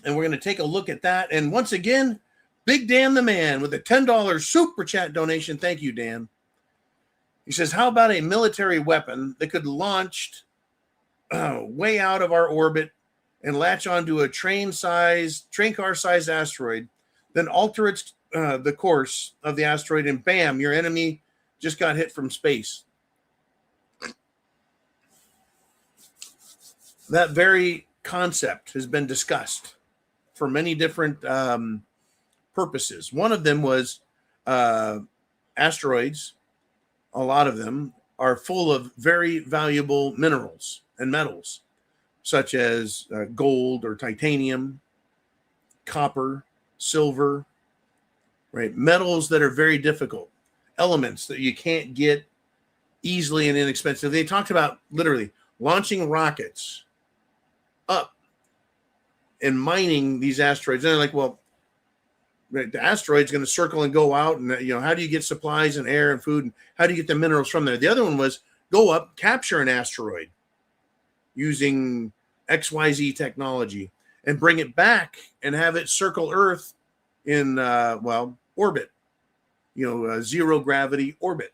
and we're going to take a look at that. And once again, Big Dan the Man with a $10 super chat donation. Thank you, Dan. He says, how about a military weapon that could launch way out of our orbit and latch onto a train car sized asteroid, then alter its the course of the asteroid, and bam, your enemy just got hit from space. That very concept has been discussed for many different purposes. One of them was asteroids. A lot of them are full of very valuable minerals and metals, such as gold or titanium, copper, silver, right? Metals that are very difficult, elements that you can't get easily and inexpensively. They talked about literally launching rockets up and mining these asteroids. And they're like, well, the asteroid's going to circle and go out. And, how do you get supplies and air and food? And how do you get the minerals from there? The other one was go up, capture an asteroid using XYZ technology and bring it back and have it circle Earth in, orbit, zero gravity orbit.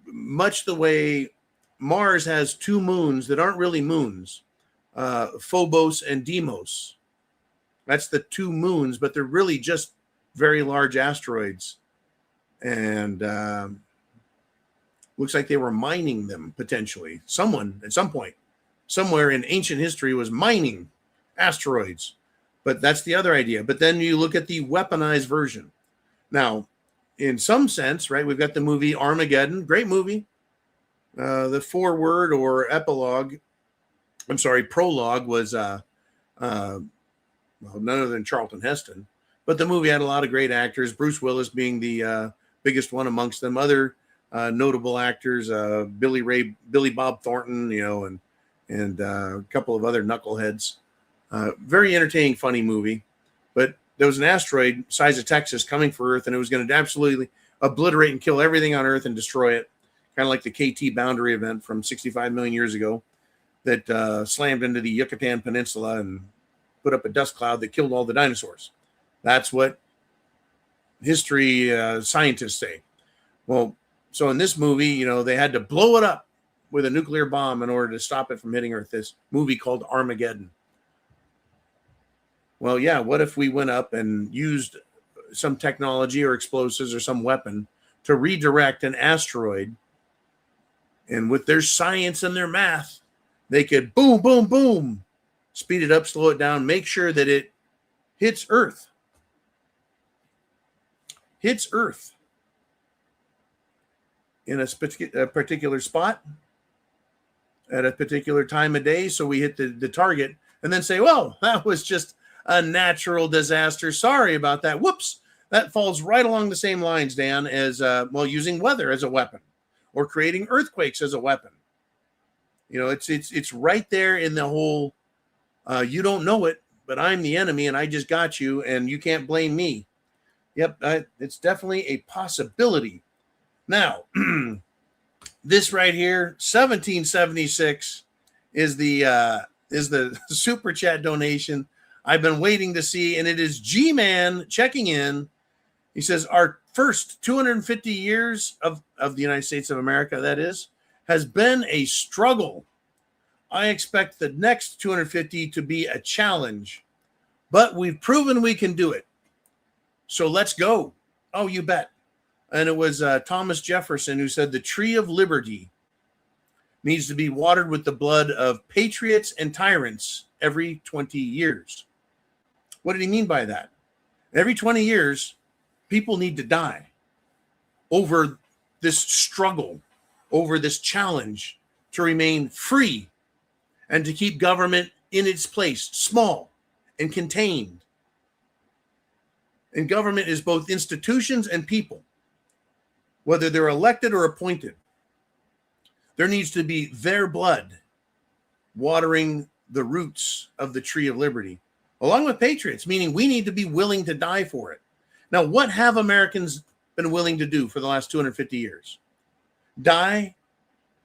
Much the way Mars has two moons that aren't really moons, Phobos and Deimos. That's the two moons, but they're really just very large asteroids. And looks like they were mining them potentially. Someone at some point, somewhere in ancient history, was mining asteroids. But that's the other idea. But then you look at the weaponized version. Now, in some sense, right, we've got the movie Armageddon. Great movie. The foreword or prologue was none other than Charlton Heston. But the movie had a lot of great actors, Bruce Willis being the biggest one amongst them. Other notable actors, Billy Bob Thornton, and a couple of other knuckleheads. Very entertaining, funny movie. But there was an asteroid size of Texas coming for Earth, and it was going to absolutely obliterate and kill everything on Earth and destroy it. Kind of like the KT boundary event from 65 million years ago that slammed into the Yucatan Peninsula and put up a dust cloud that killed all the dinosaurs. That's what history scientists say. Well, so in this movie, they had to blow it up with a nuclear bomb in order to stop it from hitting Earth. This movie called Armageddon. Well, yeah, what if we went up and used some technology or explosives or some weapon to redirect an asteroid, and with their science and their math, they could boom, boom, boom, speed it up, slow it down, make sure that it hits Earth. Hits Earth. in a particular spot at a particular time of day, so we hit the target, and then say, well, that was just a natural disaster. Sorry about that. Whoops. That falls right along the same lines, Dan, as using weather as a weapon or creating earthquakes as a weapon. You know, it's right there in the whole, you don't know it, but I'm the enemy and I just got you and you can't blame me. Yep, it's definitely a possibility. Now, this right here, 1776, is the super chat donation I've been waiting to see, and it is G-Man checking in. He says, our first 250 years of the United States of America, that is, has been a struggle. I expect the next 250 to be a challenge, but we've proven we can do it. So let's go. Oh, you bet. And it was Thomas Jefferson who said the tree of liberty needs to be watered with the blood of patriots and tyrants every 20 years. What did he mean by that? Every 20 years, people need to die over this struggle, over this challenge to remain free and to keep government in its place, small and contained. And government is both institutions and people, whether they're elected or appointed. There needs to be their blood watering the roots of the tree of liberty, along with patriots, meaning we need to be willing to die for it. Now, what have Americans been willing to do for the last 250 years? Die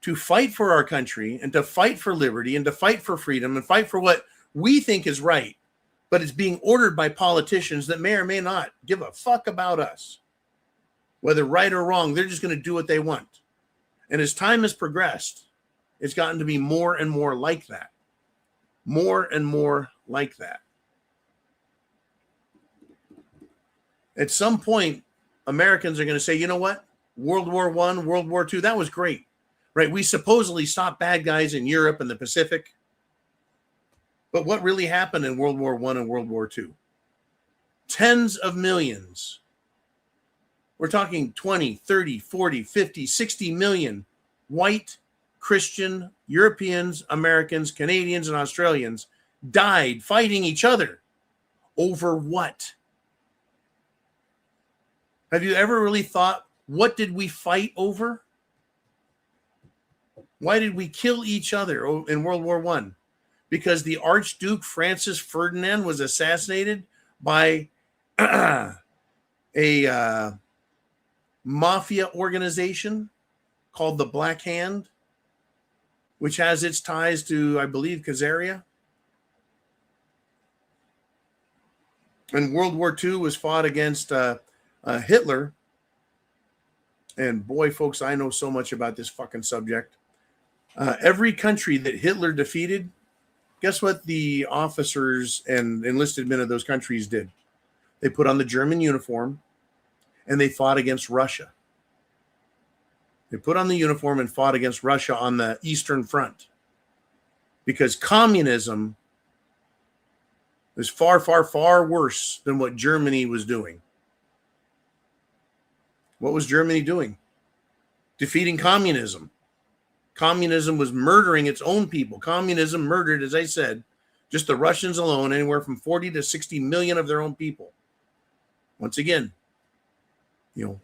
to fight for our country and to fight for liberty and to fight for freedom and fight for what we think is right, but it's being ordered by politicians that may or may not give a fuck about us. Whether right or wrong, they're just going to do what they want. And as time has progressed, it's gotten to be more and more like that. More and more like that. At some point, Americans are going to say, you know what? World War I, World War II, that was great. Right? We supposedly stopped bad guys in Europe and the Pacific. But what really happened in World War I and World War II? Tens of millions. We're talking 20, 30, 40, 50, 60 million white, Christian, Europeans, Americans, Canadians, and Australians died fighting each other. Over what? Have you ever really thought, what did we fight over? Why did we kill each other in World War I? Because the Archduke Francis Ferdinand was assassinated by a mafia organization called the Black Hand, which has its ties to, I believe, Khazaria. And World War II was fought against Hitler. And boy, folks, I know so much about this fucking subject. Every country that Hitler defeated, guess what the officers and enlisted men of those countries did? They put on the German uniform and they fought against Russia. They put on the uniform and fought against Russia on the Eastern Front because communism is far, far, far worse than what Germany was doing. What was Germany doing? Defeating communism. Communism was murdering its own people. Communism murdered, as I said, just the Russians alone, anywhere from 40 to 60 million of their own people. Once again,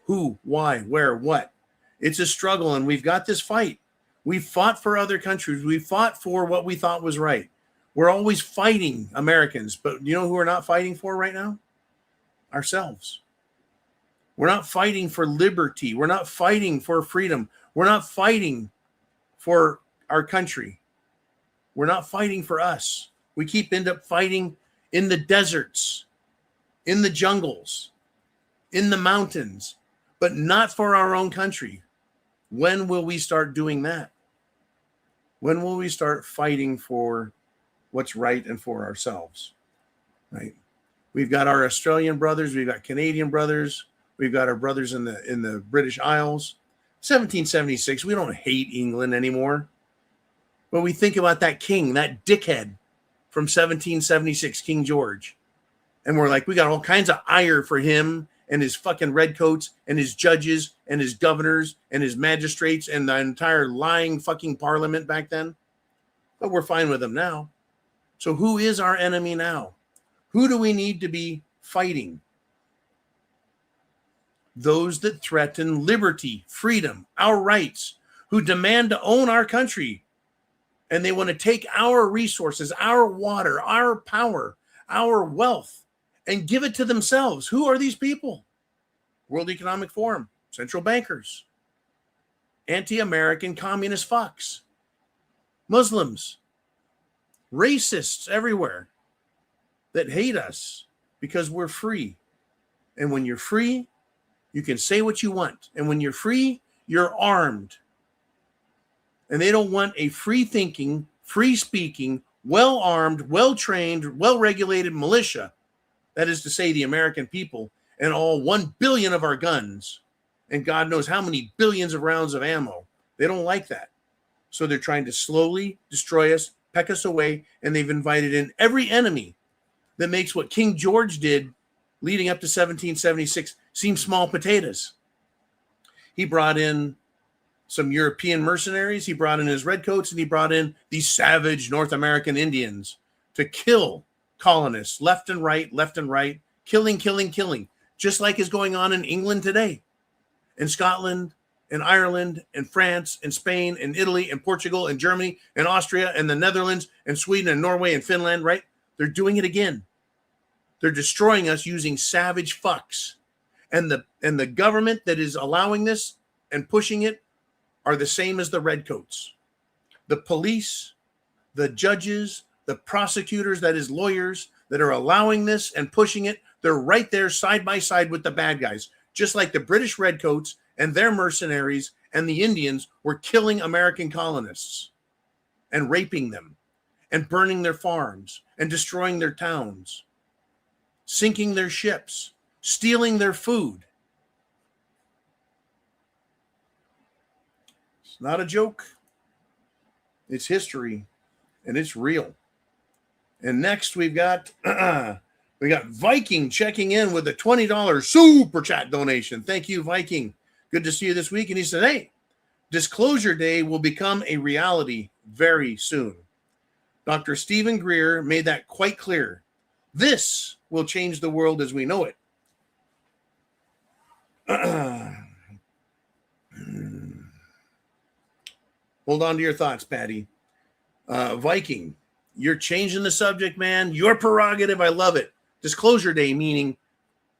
who, why, where, what? It's a struggle, and we've got this fight. We fought for other countries. We fought for what we thought was right. We're always fighting, Americans, but you know who we're not fighting for right now? Ourselves. We're not fighting for liberty. We're not fighting for freedom. We're not fighting for our country. We're not fighting for us. We end up fighting in the deserts, in the jungles, in the mountains, but not for our own country. When will we start doing that? When will we start fighting for what's right and for ourselves? Right? We've got our Australian brothers, we've got Canadian brothers, we've got our brothers in the British Isles. 1776, we don't hate England anymore. But we think about that king, that dickhead from 1776, King George. And we're like, we got all kinds of ire for him and his fucking redcoats and his judges and his governors and his magistrates and the entire lying fucking parliament back then. But we're fine with them now. So who is our enemy now? Who do we need to be fighting? Those that threaten liberty, freedom, our rights, who demand to own our country. And they want to take our resources, our water, our power, our wealth, and give it to themselves. Who are these people? World Economic Forum, central bankers, anti-American communist fucks, Muslims, racists everywhere that hate us because we're free. And when you're free, you can say what you want. And when you're free, you're armed. And they don't want a free-thinking, free-speaking, well-armed, well-trained, well-regulated militia. That is to say, the American people and all 1 billion of our guns and God knows how many billions of rounds of ammo. They don't like that. So they're trying to slowly destroy us, peck us away, and they've invited in every enemy that makes what King George did leading up to 1776 seem small potatoes. He brought in some European mercenaries, he brought in his redcoats, and he brought in these savage North American Indians to kill colonists left and right, killing, just like is going on in England today, in Scotland, and Ireland, and France, and Spain, and Italy, and Portugal, and Germany, and Austria, and the Netherlands, and Sweden, and Norway, and Finland, right? They're doing it again. They're destroying us using savage fucks. And the government that is allowing this and pushing it are the same as the redcoats. The police, the judges, the prosecutors, that is lawyers, that are allowing this and pushing it, they're right there side by side with the bad guys. Just like the British redcoats and their mercenaries and the Indians were killing American colonists and raping them and burning their farms and destroying their towns, sinking their ships, stealing their food. It's not a joke. It's history, and it's real. And next we've got Viking checking in with a $20 super chat donation. Thank you, Viking. Good to see you this week. And he said, hey, Disclosure Day will become a reality very soon. Dr. Stephen Greer made that quite clear. This will change the world as we know it. Hold on to your thoughts, Patty. Viking, you're changing the subject, man. Your prerogative. I love it. Disclosure Day, meaning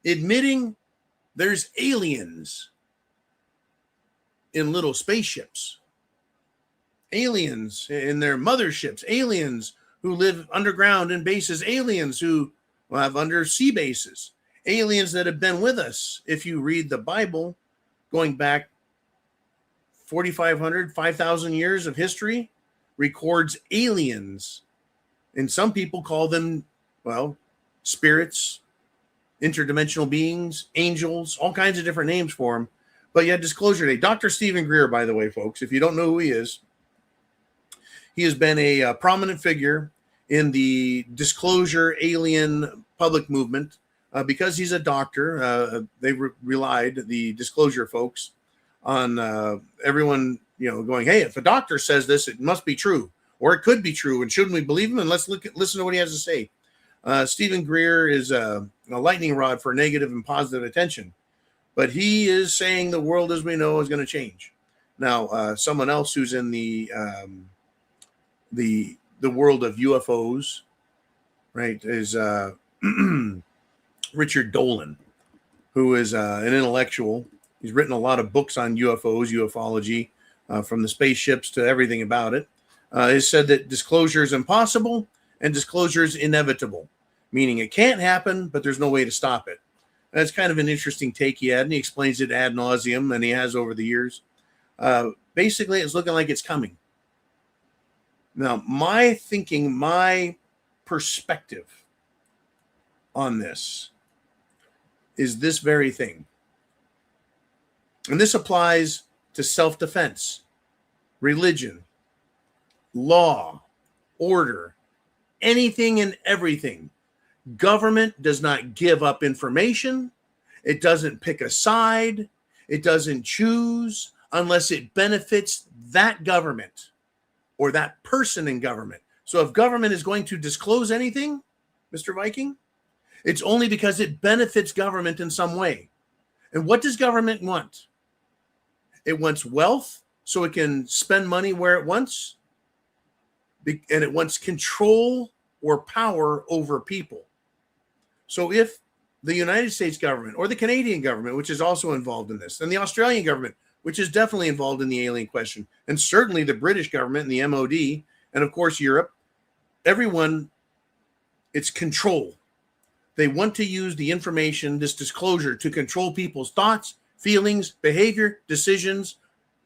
admitting there's aliens in little spaceships, aliens in their motherships, aliens who live underground in bases, aliens who have undersea bases, aliens that have been with us. If you read the Bible, going back 4,500, 5,000 years of history, records aliens. And some people call them, well, spirits, interdimensional beings, angels, all kinds of different names for them. But yeah, Disclosure Day. Dr. Stephen Greer, by the way, folks, if you don't know who he is, he has been a prominent figure in the disclosure alien public movement because he's a doctor. They relied, the disclosure folks, on everyone, going, hey, if a doctor says this, it must be true, or it could be true, and shouldn't we believe him? And let's listen to what he has to say. Stephen Greer is a lightning rod for negative and positive attention, but he is saying the world as we know is going to change. Now, someone else who's in the world of UFOs, right, is Richard Dolan, who is an intellectual. He's written a lot of books on UFOs, ufology, from the spaceships to everything about it. He said that disclosure is impossible and disclosure is inevitable, meaning it can't happen, but there's no way to stop it. That's kind of an interesting take he had, and he explains it ad nauseum, and he has over the years. Basically, it's looking like it's coming. Now, my thinking, my perspective on this is this very thing. And this applies to self-defense, religion, law, order, anything and everything. Government does not give up information, It doesn't pick a side. It doesn't choose unless it benefits that government or that person in government. So if government is going to disclose anything, Mr. Viking, it's only because it benefits government in some way. And what does government want? It wants wealth so it can spend money where it wants. And it wants control or power over people. So if the United States government or the Canadian government, which is also involved in this, and the Australian government, which is definitely involved in the alien question, and certainly the British government and the MOD, and of course Europe, everyone, it's control. They want to use the information, this disclosure, to control people's thoughts, feelings, behavior, decisions,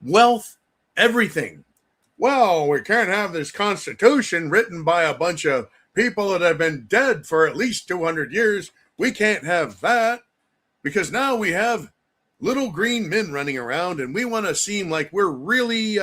wealth, everything. Well, we can't have this Constitution written by a bunch of people that have been dead for at least 200 years. We can't have that because now we have little green men running around and we want to seem like we're really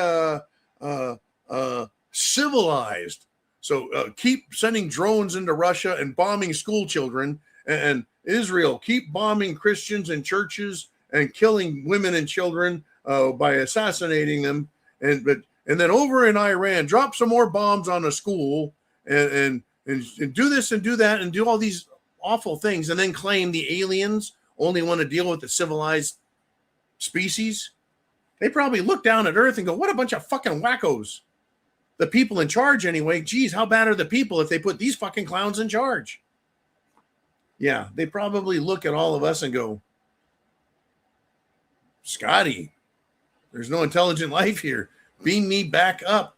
civilized. So keep sending drones into Russia and bombing school children, and Israel keep bombing Christians and churches and killing women and children by assassinating them. And then over in Iran, drop some more bombs on a school and do this and do that and do all these awful things, and then claim the aliens only want to deal with the civilized species. They probably look down at Earth and go, what a bunch of fucking wackos. The people in charge anyway. Geez, how bad are the people if they put these fucking clowns in charge? Yeah, they probably look at all of us and go, Scotty, there's no intelligent life here. Beam me back up.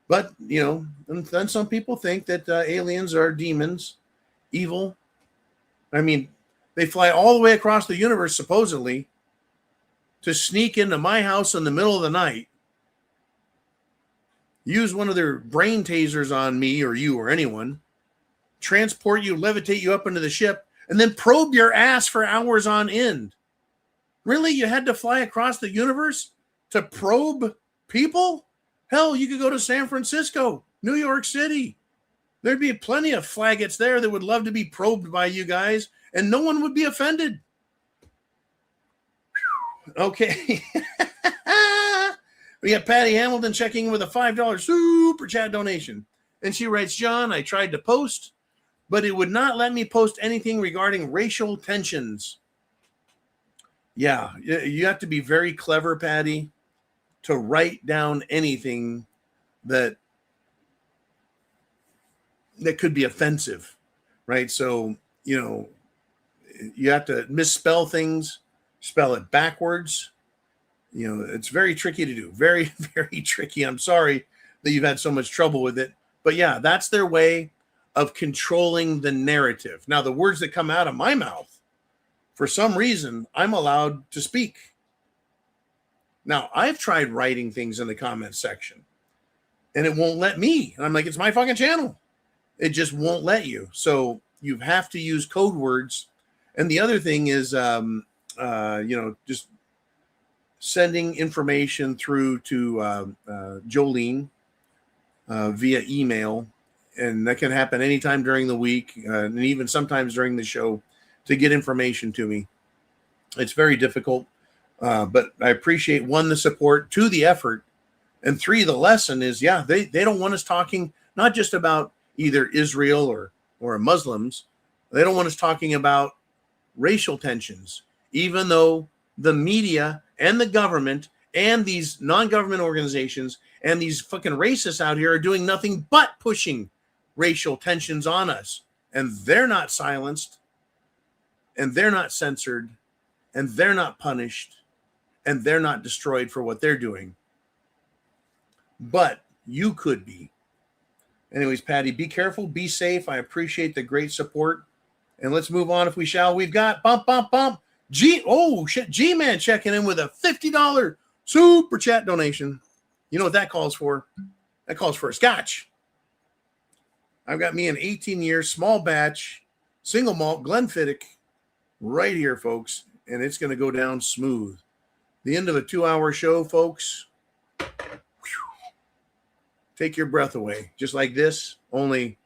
But, you know, and then some people think that aliens are demons, evil. I mean, they fly all the way across the universe, supposedly, to sneak into my house in the middle of the night, use one of their brain tasers on me or you or anyone, transport you, levitate you up into the ship, and then probe your ass for hours on end. Really? You had to fly across the universe to probe people? Hell, you could go to San Francisco, New York City. There'd be plenty of faggots there that would love to be probed by you guys, and no one would be offended. Okay. We got Patty Hamilton checking in with a $5 super chat donation. And she writes, John, I tried to post, but it would not let me post anything regarding racial tensions. Yeah, you have to be very clever, Patty, to write down anything that could be offensive, right? So, you know, you have to misspell things, spell it backwards. You know, it's very tricky to do. Very, very tricky. I'm sorry that you've had so much trouble with it. But yeah, that's their way of controlling the narrative. Now, the words that come out of my mouth, for some reason, I'm allowed to speak. Now, I've tried writing things in the comments section, and it won't let me. And I'm like, it's my fucking channel. It just won't let you. So you have to use code words. And the other thing is, you know, just sending information through to Jolene via email. And that can happen anytime during the week and even sometimes during the show to get information to me. It's very difficult, but I appreciate, 1, the support, 2, the effort, and 3, the lesson is, yeah, they don't want us talking not just about either Israel or Muslims. They don't want us talking about racial tensions, even though the media and the government and these non-government organizations and these fucking racists out here are doing nothing but pushing racial tensions on us. And they're not silenced, and they're not censored, and they're not punished, and they're not destroyed for what they're doing. But you could be. Anyways, Patty, be careful, be safe. I appreciate the great support. And let's move on if we shall. We've got G-Man checking in with a $50 super chat donation. You know what that calls for? That calls for a scotch. I've got me an 18-year small batch single malt Glenfiddich right here, folks. And it's going to go down smooth. The end of a 2-hour show, folks. Take your breath away. Just like this, only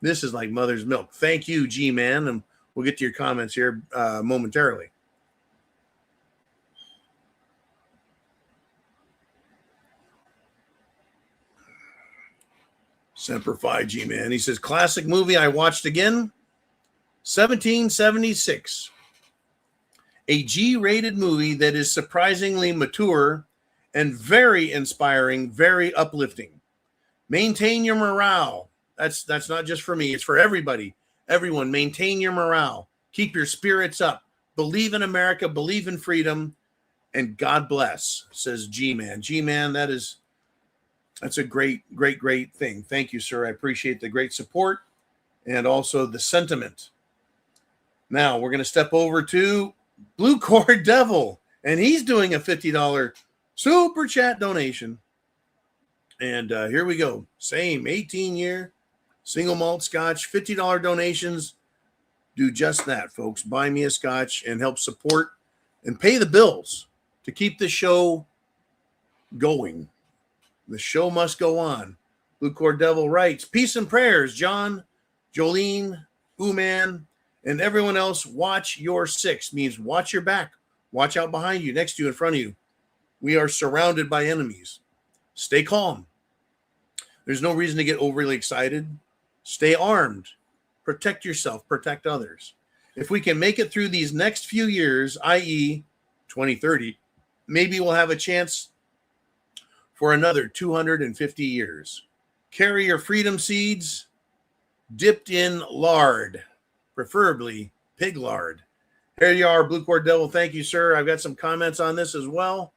this is like mother's milk. Thank you, G-Man. And we'll get to your comments here momentarily. Semper Fi, G-Man. He says, classic movie I watched again, 1776. A G-rated movie that is surprisingly mature and very inspiring, very uplifting. Maintain your morale. That's not just for me. It's for everybody. Everyone, maintain your morale. Keep your spirits up. Believe in America. Believe in freedom. And God bless, says G-Man. G-Man, that's a great thing. Thank you, sir. I appreciate the great support and also the sentiment. Now, we're going to step over to Blue Cord Devil, and he's doing a $50 super chat donation. And here we go. Same 18-year single malt scotch, $50 donations. Do just that, folks. Buy me a scotch and help support and pay the bills to keep the show going. The show must go on. Blue Cord Devil writes, peace and prayers, John, Jolene, Uman, and everyone else. Watch your six means watch your back. Watch out behind you, next to you, in front of you. We are surrounded by enemies. Stay calm. There's no reason to get overly excited. Stay armed. Protect yourself. Protect others. If we can make it through these next few years, i.e. 2030, maybe we'll have a chance for another 250 years. Carry your freedom seeds dipped in lard, preferably pig lard. Here you are, Blue Cord Devil. Thank you, sir. I've got some comments on this as well.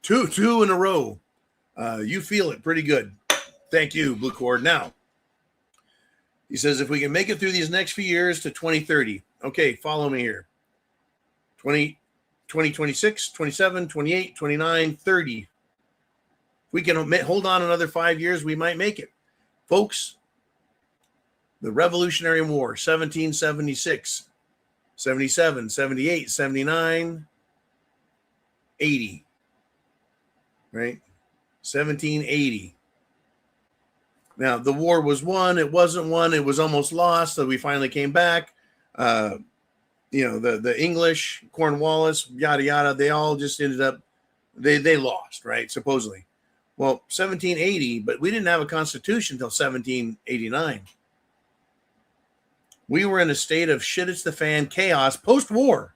Two in a row. You feel it pretty good. Thank you, Blue Cord. Now, he says, if we can make it through these next few years to 2030. Okay, follow me here. 2026, 27, 28, 29, 30. If we can hold on another 5 years, we might make it. Folks, the Revolutionary War, 1776, 77, 78, 79, 80. Right? 1780. Now, the war was won. It wasn't won. It was almost lost. So we finally came back. The English, Cornwallis, yada, yada, they all just ended up, they lost, right? Supposedly. Well, 1780, but we didn't have a constitution until 1789. We were in a state of shit it's the fan chaos post-war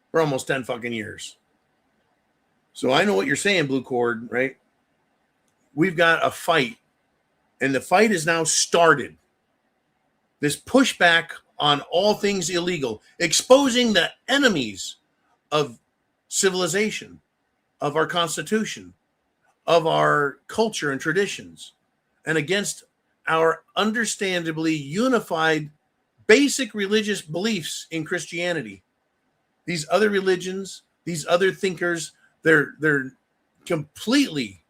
for almost 10 fucking years. So I know what you're saying, Blue Cord, right? We've got a fight, and the fight is now started. This pushback on all things illegal, exposing the enemies of civilization, of our Constitution, of our culture and traditions, and against our understandably unified basic religious beliefs in Christianity. These other religions, these other thinkers, they're completely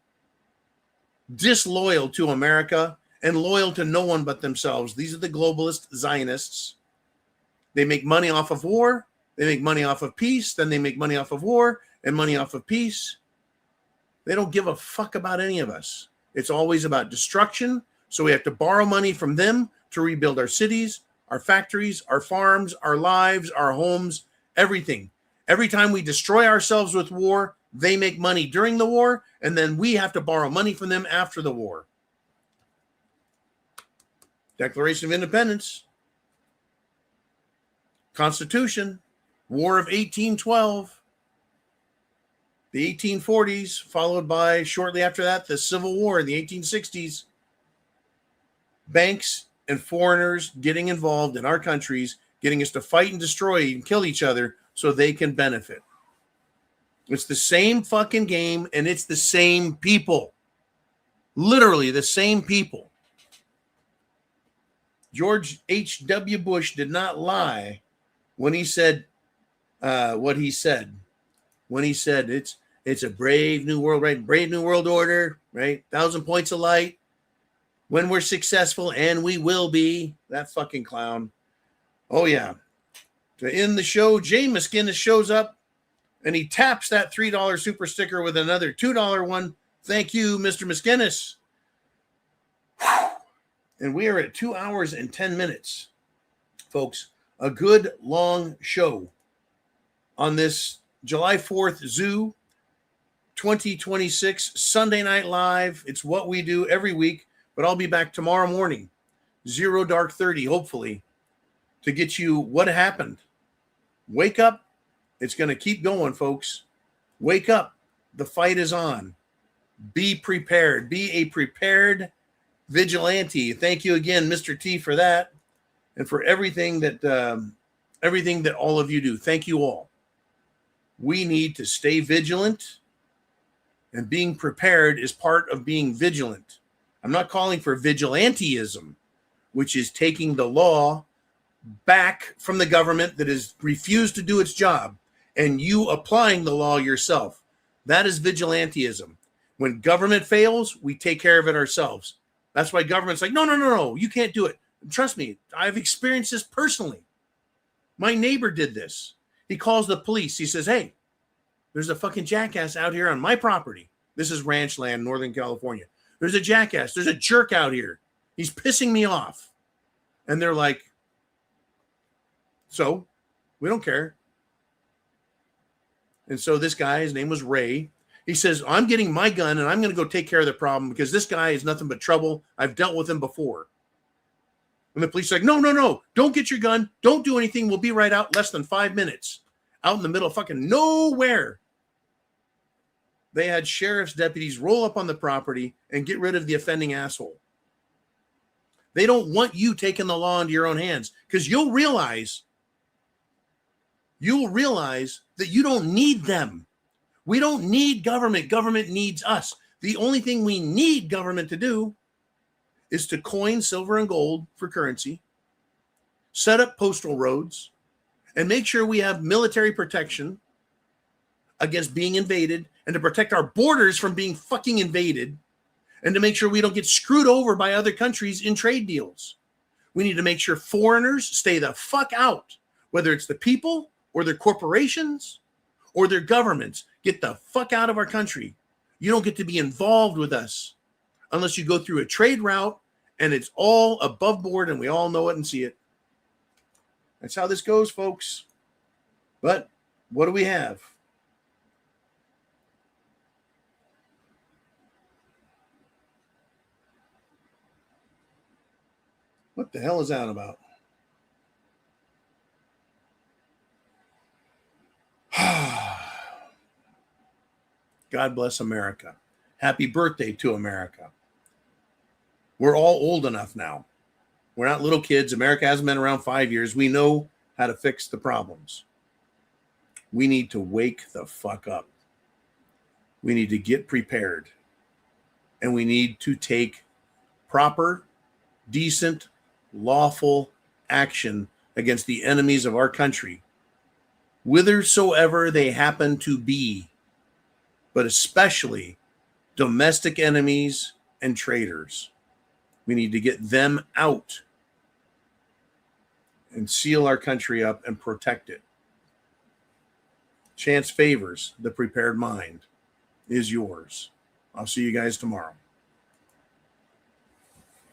disloyal to America and loyal to no one but themselves. These are the globalist Zionists. They make money off of war. They make money off of peace. Then they make money off of war and money off of peace. They don't give a fuck about any of us. It's always about destruction. So we have to borrow money from them to rebuild our cities, our factories, our farms, our lives, our homes, everything. Every time we destroy ourselves with war, they make money during the war, and then we have to borrow money from them after the war. Declaration of Independence, Constitution, War of 1812, the 1840s, followed by, shortly after that, the Civil War in the 1860s. Banks and foreigners getting involved in our countries, getting us to fight and destroy and kill each other so they can benefit. It's the same fucking game, and it's the same people. Literally the same people. George H.W. Bush did not lie when he said what he said. When he said it's a brave new world, right? Brave new world order, right? 1,000 points of light. When we're successful, and we will be. That fucking clown. Oh, yeah. To end the show, Jay McSkinnis shows up, and he taps that $3 super sticker with another $2 one. Thank you, Mr. McSkinnis. And we are at 2 hours and 10 minutes, folks. a good long show on this July 4th Zoo 2026 Sunday Night Live. It's what we do every week, but I'll be back tomorrow morning, 0:30, hopefully, to get you what happened. Wake up. It's going to keep going, folks. Wake up. The fight is on. Be prepared. Be a prepared vigilante. Thank you again, Mr. T, for that, and for everything that all of you do. Thank you all. We need to stay vigilant, and being prepared is part of being vigilant. I'm not calling for vigilantism, which is taking the law back from the government that has refused to do its job and you applying the law yourself. That is vigilantism. When government fails, we take care of it ourselves. That's why government's like, no, you can't do it. Trust me, I've experienced this personally. My neighbor did this. He calls the police. He says, hey, there's a fucking jackass out here on my property. This is ranch land, Northern California. There's a jackass. There's a jerk out here. He's pissing me off. And they're like, so we don't care. And so this guy, his name was Ray. He says, I'm getting my gun and I'm going to go take care of the problem because this guy is nothing but trouble. I've dealt with him before. And the police are like, no, don't get your gun. Don't do anything. We'll be right out less than 5 minutes. Out in the middle of fucking nowhere. They had sheriff's deputies roll up on the property and get rid of the offending asshole. They don't want you taking the law into your own hands because you'll realize that you don't need them. We don't need government. Government needs us. The only thing we need government to do is to coin silver and gold for currency, set up postal roads, and make sure we have military protection against being invaded and to protect our borders from being fucking invaded and to make sure we don't get screwed over by other countries in trade deals. We need to make sure foreigners stay the fuck out, whether it's the people or their corporations or their governments. Get the fuck out of our country. You don't get to be involved with us unless you go through a trade route and it's all above board and we all know it and see it. That's how this goes, folks. But what do we have? What the hell is that about? God bless America. Happy birthday to America. We're all old enough now. We're not little kids. America hasn't been around 5 years. We know how to fix the problems. We need to wake the fuck up. We need to get prepared. And we need to take proper, decent, lawful action against the enemies of our country, whithersoever they happen to be, but especially domestic enemies and traitors. We need to get them out and seal our country up and protect it. Chance favors the prepared mind is yours. I'll see you guys tomorrow.